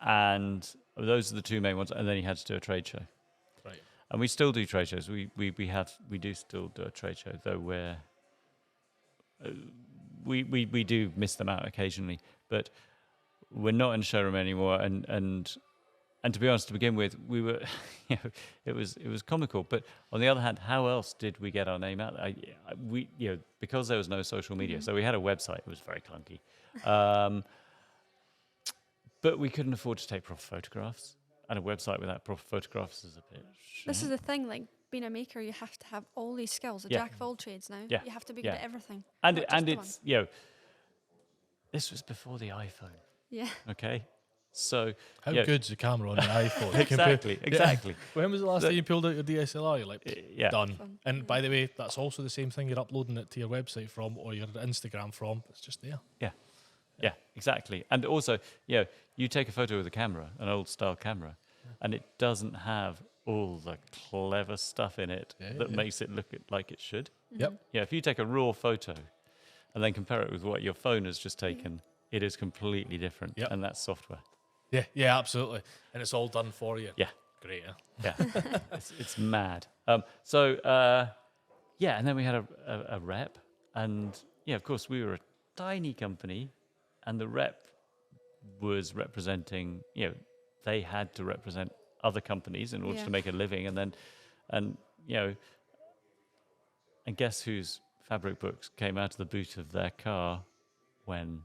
And those are the two main ones. And then you had to do a trade show. Right. And we still do trade shows. We do still do a trade show, though we do miss them out occasionally. But we're not in a showroom anymore. And to be honest, to begin with, we were, it was comical. But on the other hand, how else did we get our name out? Because there was no social media. So we had a website. It was very clunky. But we couldn't afford to take proper photographs. And a website without proper photographs is a bit shit. This is the thing, like being a maker, you have to have all these skills, a jack of all trades now. Yeah. You have to be good at everything. And it's, this was before the iPhone. Yeah. Okay? So... How good's the camera on the iPhone? Exactly. Yeah. When was the last time you pulled out your DSLR? You're like, done. Fun. And by the way, that's also the same thing you're uploading it to your website from or your Instagram from. It's just there. Yeah, exactly. And also, you take a photo with a camera, an old style camera, and it doesn't have all the clever stuff in it that makes it look like it should. Yep. Yeah, if you take a raw photo and then compare it with what your phone has just taken, it is completely different. Yep. And that's software. Yeah, absolutely. And it's all done for you. Yeah. Great, Yeah. It's mad. And then we had a rep, and of course we were a tiny company, and the rep was representing, they had to represent other companies in order to make a living, and guess whose fabric books came out of the boot of their car when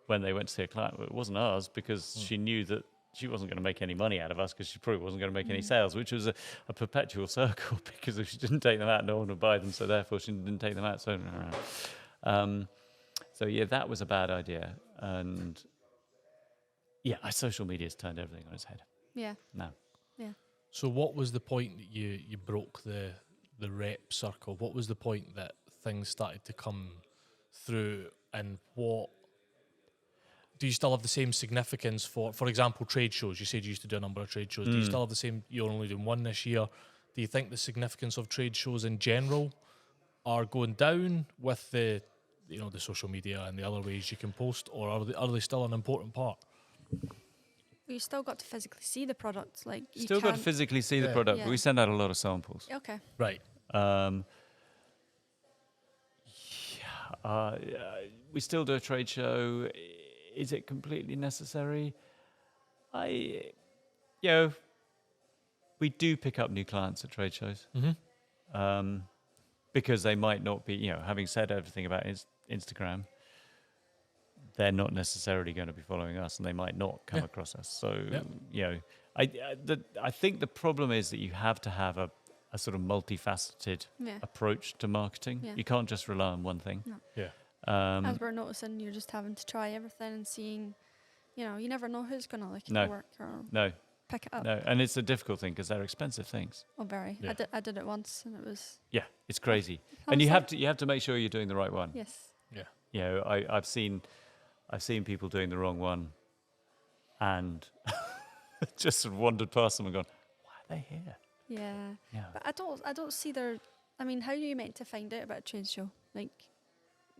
they went to see a client? Well, it wasn't ours, because she knew that she wasn't going to make any money out of us, because she probably wasn't going to make any sales, which was a perpetual circle, because if she didn't take them out, no one would buy them, so therefore she didn't take them out. So that was a bad idea. And social media's turned everything on its head. Yeah. Now. Yeah. So what was the point that you broke the rep circle? What was the point that things started to come through, and what do you still have the same significance for example, trade shows? You said you used to do a number of trade shows. Do you still have the same? You're only doing one this year. Do you think the significance of trade shows in general are going down with the social media and the other ways you can post, or are they still an important part? You still got to physically see the product, like you Still got to physically see the product, but we send out a lot of samples. Okay. Right. We still do a trade show. Is it completely necessary? We do pick up new clients at trade shows. Because they might not be, having said everything about Instagram, they're not necessarily going to be following us, and they might not come across us. So, I think the problem is that you have to have a sort of multifaceted approach to marketing. Yeah. You can't just rely on one thing. No. Yeah. As we're noticing, you're just having to try everything and seeing, you never know who's going to like your work or pick it up. No, and it's a difficult thing because they're expensive things. Oh, very. Yeah. I did it once, and it was. Yeah, it's crazy, and you have to make sure you're doing the right one. Yes. Yeah. I've seen people doing the wrong one, and just sort of wandered past them and gone, why are they here? Yeah. But I don't see their. I mean, how are you meant to find out about a trade show? Like,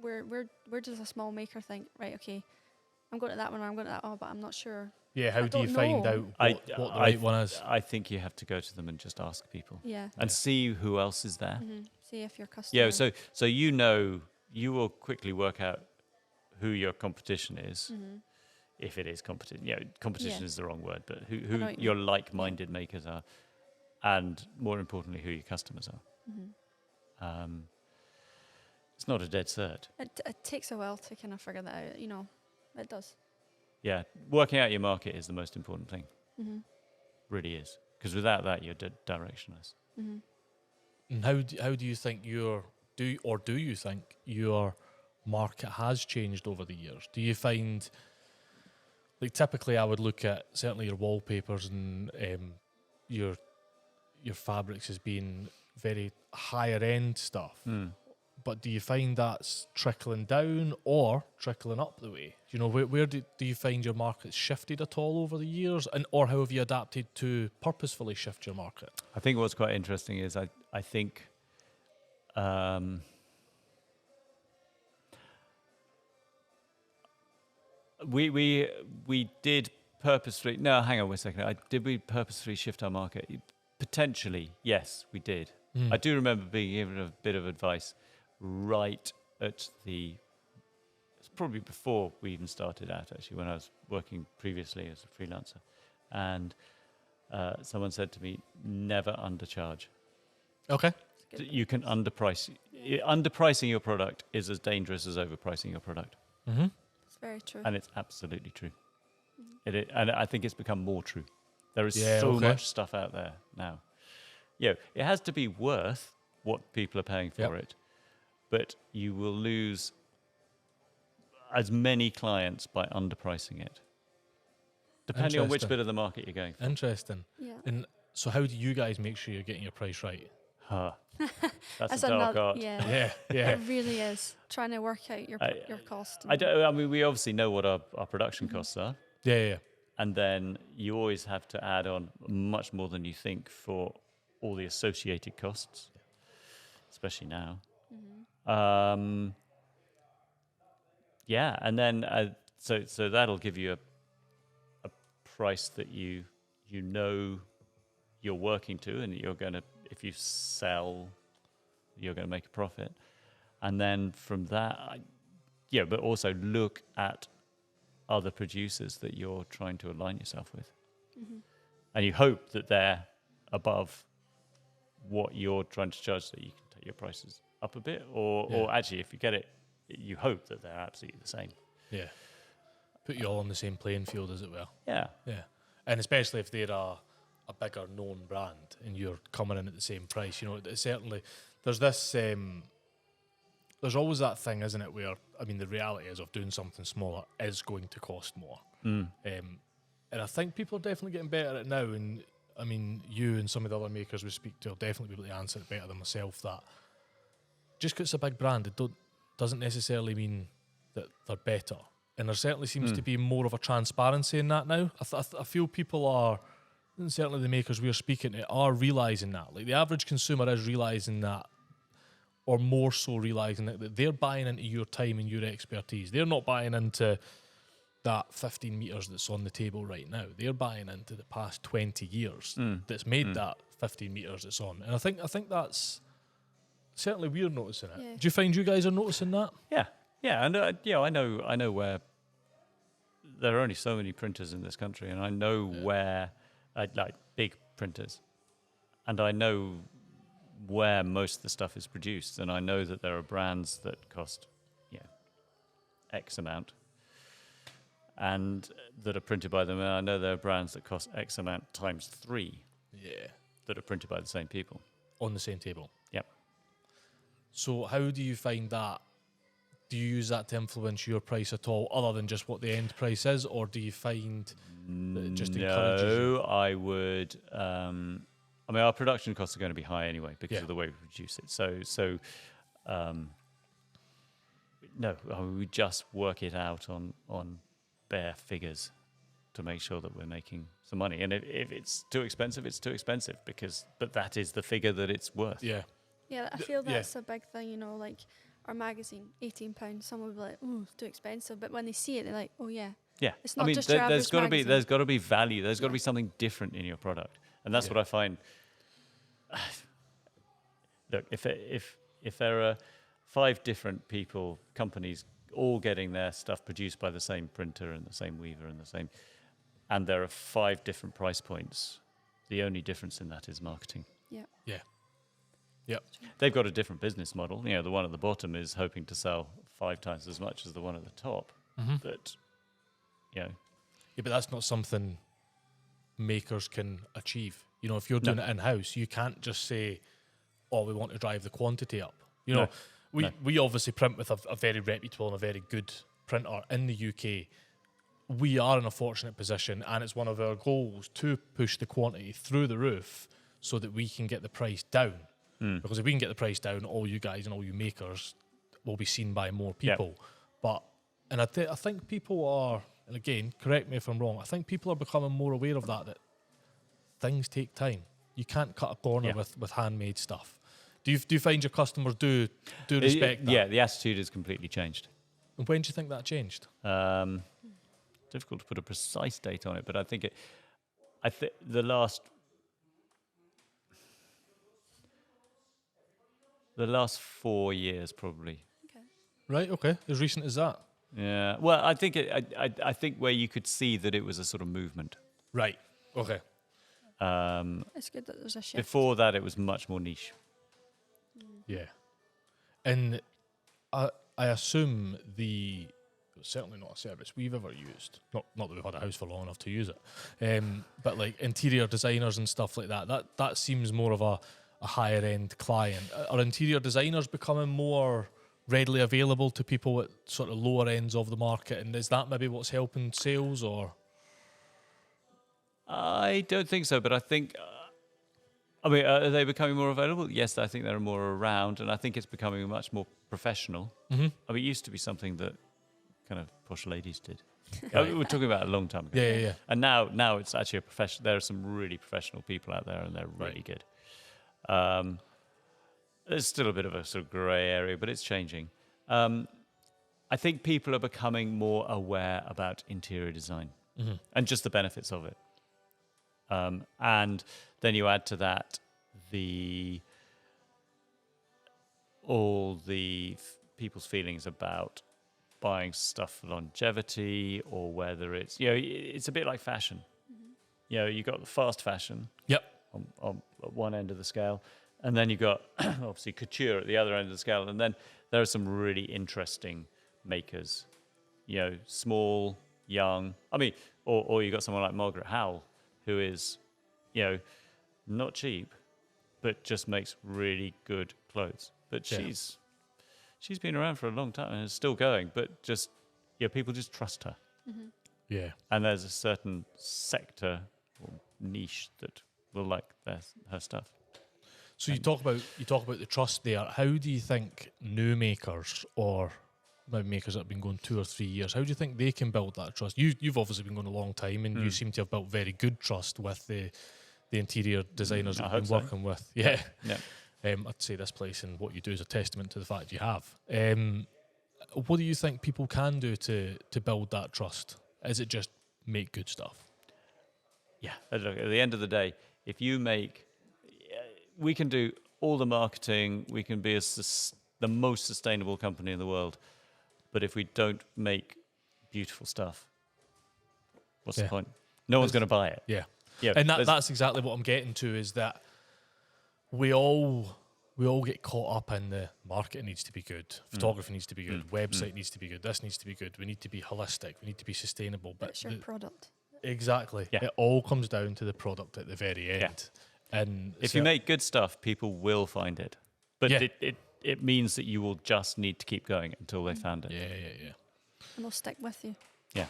where does a small maker think, right? Okay, I'm going to that one, or I'm going to that. Oh, but I'm not sure. Yeah, how do you find out what the right one is? I think you have to go to them and just ask people. Yeah. And see who else is there. Mm-hmm. See if your customer. Yeah, so you will quickly work out who your competition is. Mm-hmm. If it is competition. Competition is the wrong word, but who your like-minded makers are. and more importantly, who your customers are. It's not a dead cert. It takes a while to kind of figure that out, it does. Yeah, working out your market is the most important thing. Mm-hmm. Really is, because without that, you're directionless. Mm-hmm. And how do you think do you think your market has changed over the years? Do you find, like, typically I would look at certainly your wallpapers and your fabrics as being very higher end stuff. But do you find that's trickling down or trickling up the way? Where do you find your market's shifted at all over the years, or how have you adapted to purposefully shift your market? I think what's quite interesting is I think we did purposefully. No, hang on a second. Did we purposefully shift our market? Potentially, yes, we did. I do remember being given a bit of advice right at it's probably before we even started out, actually, when I was working previously as a freelancer. And someone said to me, never undercharge. Okay. You can underprice. Underpricing your product is as dangerous as overpricing your product. Mm-hmm. It's very true. And it's absolutely true. And I think it's become more true. There is much stuff out there now. It has to be worth what people are paying for it, but you will lose as many clients by underpricing it, depending on which bit of the market you're going for. Interesting. Yeah. And so how do you guys make sure you're getting your price right? That's a dark art. Yeah. Yeah. It really is. Trying to work out your cost. We obviously know what our production costs are. Yeah. And then you always have to add on much more than you think for all the associated costs, especially now. And then so that'll give you a price that you know you're working to, and you're going to, if you sell, you're going to make a profit. And then from that, but also look at other producers that you're trying to align yourself with. And you hope that they're above what you're trying to charge, so you can take your prices up a bit, or actually, if you get it, you hope that they're absolutely the same. Yeah. Put you all on the same playing field, as it were. Yeah. And especially if they're a bigger known brand and you're coming in at the same price, certainly there's this, there's always that thing, isn't it, where, the reality is of doing something smaller is going to cost more. And I think people are definitely getting better at it now, and you and some of the other makers we speak to will definitely be able to answer it better than myself, that just because it's a big brand, it doesn't necessarily mean that they're better. And there certainly seems to be more of a transparency in that now. I feel people are, and certainly the makers we're speaking to, are realising that. Like, the average consumer is realising that, or more so realising that they're buying into your time and your expertise. They're not buying into that 15 metres that's on the table right now. They're buying into the past 20 years that's made that 15 metres that's on. And I think that's certainly we're noticing it. Yeah. Do you find you guys are noticing that? Yeah, and I know where there are only so many printers in this country, and I know where like big printers, and I know where most of the stuff is produced, and I know that there are brands that cost X amount and that are printed by them, and I know there are brands that cost X amount times 3 that are printed by the same people on the same table. Yep. So how do you find that? Do you use that to influence your price at all, other than just what the end price is, or do you find that it just encourages you? No, I would. Our production costs are going to be high anyway because of the way we produce it. So, we just work it out on bare figures to make sure that we're making some money. And if it's too expensive, it's too expensive, but that is the figure that it's worth. Yeah, I feel that's a big thing, like our magazine, £18. Someone will be like, "Oh, it's too expensive," but when they see it, they're like, "Oh yeah." Yeah, it's not just your average magazine. There's got to be value. There's got to be something different in your product, and that's what I find. Look, if there are 5 different companies all getting their stuff produced by the same printer and the same weaver and there are 5 different price points, the only difference in that is marketing. Yeah. Yeah. Yep. They've got a different business model. You know, the one at the bottom is hoping to sell 5 times as much as the one at the top. But, you know. Yeah, but that's not something makers can achieve. You know, if you're doing it in-house, you can't just say, oh, we want to drive the quantity up. You know, we obviously print with a very reputable and a very good printer in the UK. We are in a fortunate position, and it's one of our goals to push the quantity through the roof so that we can get the price down. Because if we can get the price down, all you guys and all you makers will be seen by more people. But I think people are, and again, correct me if I'm wrong, I think people are becoming more aware of that things take time. You can't cut a corner with handmade stuff. Do you find your customers do respect that? Yeah, the attitude has completely changed. And when do you think that changed? Difficult to put a precise date on it, but I think the last 4 years probably. Okay. Right. Okay. As recent as that. Yeah. Well, I think I think where you could see that it was a sort of movement. Right. Okay. It's good that there's a shift. Before that, it was much more niche. Yeah. And I assume certainly not a service we've ever used. Not that we've had a house for long enough to use it. But like interior designers and stuff like that seems more of a higher end client. Are interior designers becoming more readily available to people at sort of lower ends of the market? And is that maybe what's helping sales, or? I don't think so, but I think, are they becoming more available? Yes, I think they're more around, and I think it's becoming much more professional. Mm-hmm. I mean, it used to be something that kind of posh ladies did. We're talking about a long time ago. Yeah. And now it's actually a professional. There are some really professional people out there, and they're really good. There's still a bit of a sort of grey area, but it's changing. I think people are becoming more aware about interior design and just the benefits of it. And then you add to that all the people's feelings about buying stuff for longevity, or whether it's, it's a bit like fashion. You got the fast fashion. Yep. On one end of the scale, and then you got obviously couture at the other end of the scale, and then there are some really interesting makers, small, young. I mean, or you got someone like Margaret Howell, who is, not cheap, but just makes really good clothes. But she's been around for a long time and is still going. But just people just trust her. Mm-hmm. Yeah. And there's a certain sector or niche that will like her stuff. So you talk about the trust there. How do you think new makers, or maybe makers that have been going 2 or 3 years, how do you think they can build that trust? You've obviously been going a long time, and you seem to have built very good trust with the interior designers that you've been working with. Yeah. I'd say this place and what you do is a testament to the fact you have. What do you think people can do to build that trust? Is it just make good stuff? Yeah. Look, at the end of the day, if you we can do all the marketing, we can be the most sustainable company in the world, but if we don't make beautiful stuff, what's the point? No one's going to buy it. Yeah. And that's exactly what I'm getting to, is that we all get caught up in the marketing needs to be good, photography needs to be good, website needs to be good, this needs to be good, we need to be holistic, we need to be sustainable. But it's your product. Exactly. Yeah. It all comes down to the product at the very end. Yeah. And if you make good stuff, people will find it. But it means that you will just need to keep going until they found it. Yeah. And they'll stick with you. Yeah.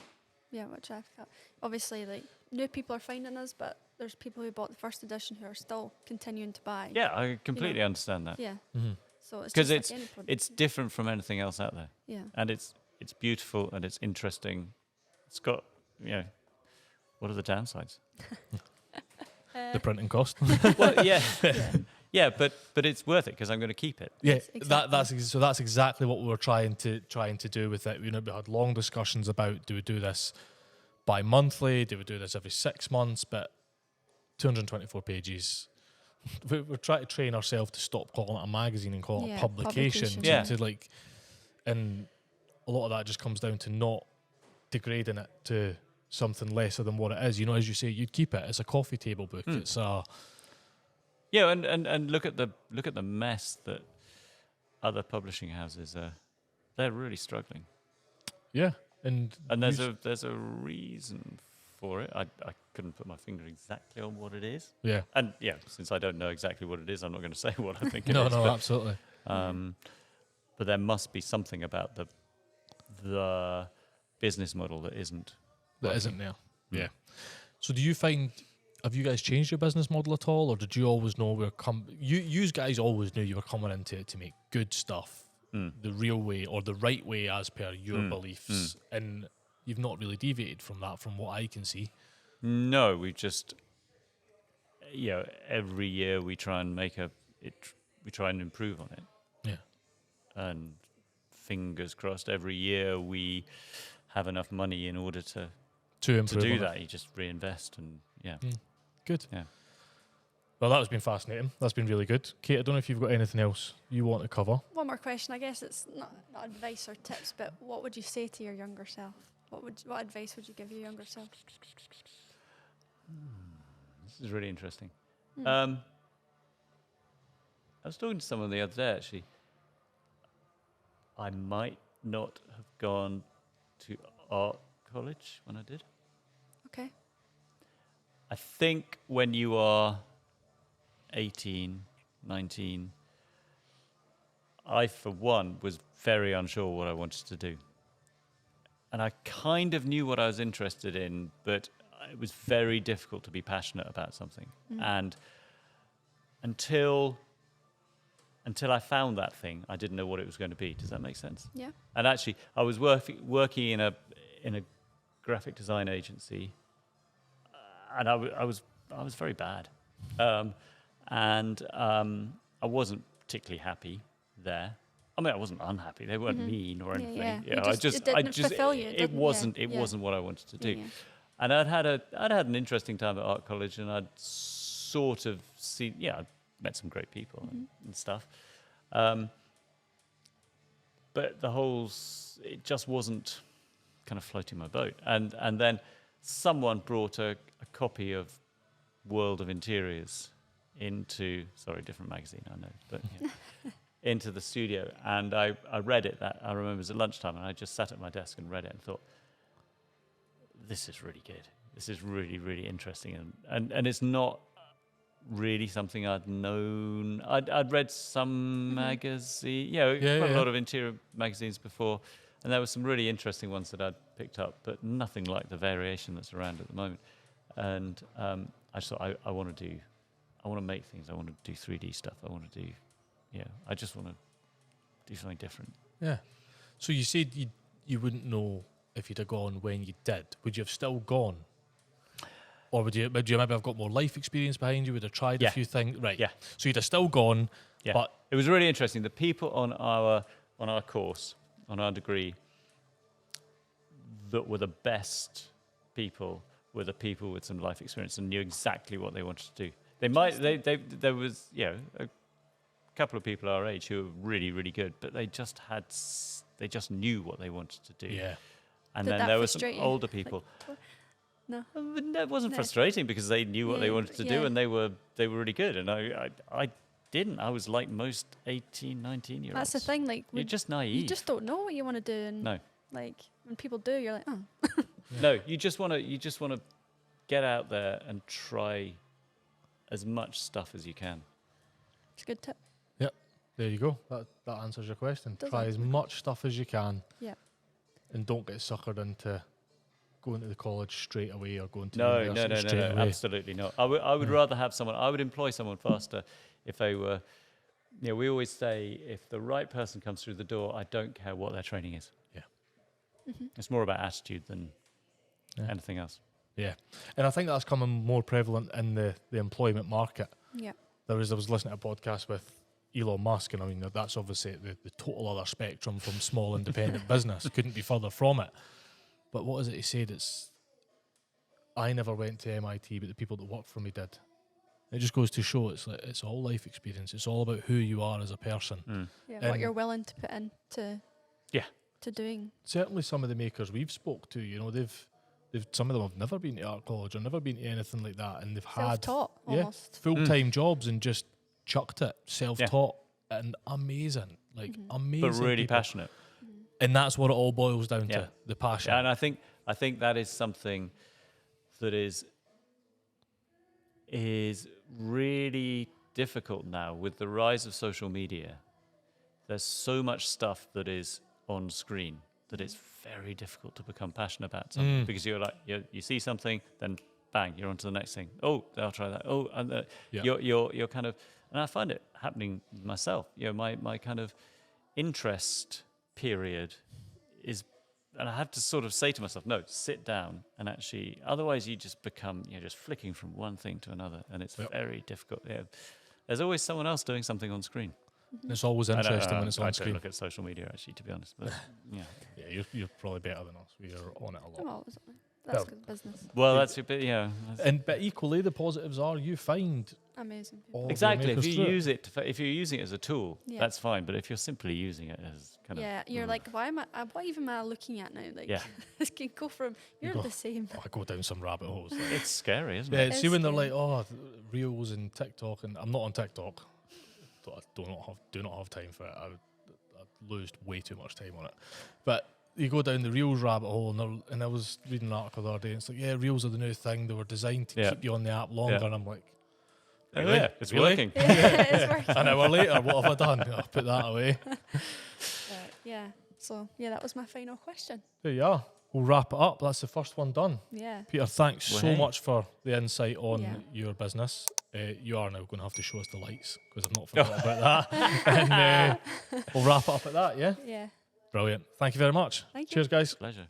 Yeah, which I felt. Obviously, like, new people are finding us, but there's people who bought the first edition who are still continuing to buy. Yeah, I completely understand that. Yeah. Mm-hmm. So it's because just like any product. it's different from anything else out there. Yeah. And it's beautiful and it's interesting. It's got, what are the downsides? The printing cost. Well, yeah, but it's worth it because I'm going to keep it. Yeah, exactly. that's exactly what we were trying to do with it. We had long discussions about, do we do this bi-monthly, do we do this every 6 months? But 224 pages. We're trying to train ourselves to stop calling it a magazine and call it a publication. Yeah. And a lot of that just comes down to not degrading it to something lesser than what it is. You know, as you say, you'd keep it. It's a coffee table book. It's a and look at the mess that other publishing houses are. They're really struggling. Yeah, and there's a reason for it. I couldn't put my finger exactly on what it is. Yeah, and since I don't know exactly what it is, I'm not going to say what I think it no, is. No, absolutely. But there must be something about the business model that isn't there. Yeah. So do you find, have you guys changed your business model at all, or did you always know you guys always knew you were coming into it to make good stuff the real way or the right way as per your beliefs, and you've not really deviated from that from what I can see? No, we just every year we try and we try and improve on it. Yeah. And fingers crossed, every year we have enough money in order to do that. You just reinvest and Good. Yeah. Well, that has been fascinating. That's been really good. Kate, I don't know if you've got anything else you want to cover. One more question. I guess it's not advice or tips, but what would you say to your younger self? What advice would you give your younger self? This is really interesting. I was talking to someone the other day, actually. I might not have gone to art college when I did. Okay. I think when you are 18, 19, I, for one, was very unsure what I wanted to do. And I kind of knew what I was interested in, but it was very difficult to be passionate about something. And until I found that thing, I didn't know what it was going to be. Does that make sense? Yeah. And actually, I was working in a graphic design agency, and I was very bad, and I wasn't particularly happy there. I mean, I wasn't unhappy. They weren't mean or anything. Yeah. It didn't fulfill you. It wasn't what I wanted to do. Yeah. And I'd had an interesting time at art college, and I'd sort of seen, I'd met some great people and stuff. But it just wasn't kind of floating my boat. And then someone brought a copy of World of Interiors different magazine, I know, but into the studio. And I read it. I remember it was at lunchtime, and I just sat at my desk and read it and thought, this is really good. This is really, really interesting. And it's not really something I'd known. I'd read some magazine, quite a lot of interior magazines before, and there were some really interesting ones that I'd picked up, but nothing like the variation that's around at the moment. And I just thought, I want to make things. I want to do 3D stuff. I want to do, I just want to do something different. Yeah. So you said you wouldn't know if you'd have gone when you did. Would you have still gone? Or would you maybe have got more life experience behind you? Would have tried a few things? Right. Yeah. So you'd have still gone. Yeah. But it was really interesting. The people on our course, on our degree, that were the best people were the people with some life experience and knew exactly what they wanted to do. There was a couple of people our age who were really, really good, but they just knew what they wanted to do. Yeah. And then there were some older people. No, it wasn't frustrating because they knew what they wanted to do, and they were really good. And I didn't. I was like most 18, 19-year-olds. That's the thing. Like, you're just naive. You just don't know what you want to do. And no. Like when people do, you're like, oh. No, you just want to get out there and try as much stuff as you can. It's a good tip. Yep. There you go. That answers your question. Try as much stuff as you can. Yeah. And don't get suckered into going to the college straight away or going to university straight away. Absolutely not. I would rather have someone. I would employ someone faster if they were. We always say if the right person comes through the door, I don't care what their training is. Yeah. Mm-hmm. It's more about attitude than anything else. Yeah, and I think that's coming more prevalent in the employment market. Yeah. I was listening to a podcast with Elon Musk, and I mean that's obviously the total other spectrum from small independent business. Couldn't be further from it. But what is it he said? I never went to MIT, but the people that worked for me did. It just goes to show it's all life experience. It's all about who you are as a person. Yeah, what you're willing to put into to doing. Certainly some of the makers we've spoke to, some of them have never been to art college or never been to anything like that, and they've had Self-taught, almost. full-time jobs and just chucked it, self-taught, and amazing, amazing, but really people. Passionate. And that's what it all boils down to, the passion. Yeah, and I think that is something that is really difficult now with the rise of social media. There's so much stuff that is on screen that it's very difficult to become passionate about something, because you're like, you see something, then bang, you're on to the next thing. Oh, I'll try that. Oh, and you're kind of, and I find it happening myself. My kind of interest period is, and I have to sort of say to myself, no, sit down and actually, otherwise you just become, just flicking from one thing to another, and it's very difficult. There's always someone else doing something on screen. It's always interesting when it's on I screen. don't look at social media, actually, to be honest. But you're probably better than us. We are on it a lot. I'm always on it. That's good business. Well, that's a bit, But equally, the positives are you find amazing people. exactly. If you use it, if you're using it as a tool, that's fine. But if you're simply using it as kind of you're like, what even am I looking at now? Like, this can go from the same. I go down some rabbit holes. it's scary, isn't Yeah, it? see when they're like, reels and TikTok, and I'm not on TikTok. I do not have time for it. I lose way too much time on it. But you go down the reels rabbit hole, and I was reading an article the other day, and it's like, reels are the new thing. They were designed to keep you on the app longer, and I'm like, really? It's working. It's working. An hour later, what have I done? I'll put that away. So that was my final question. There you are. We'll wrap it up. That's the first one done. Yeah. Peter, thanks so much for the insight on your business. You are now going to have to show us the lights, because I've not forgot about that. And we'll wrap it up at that, yeah? Yeah. Brilliant. Thank you very much. Thank you. Cheers, guys. Pleasure.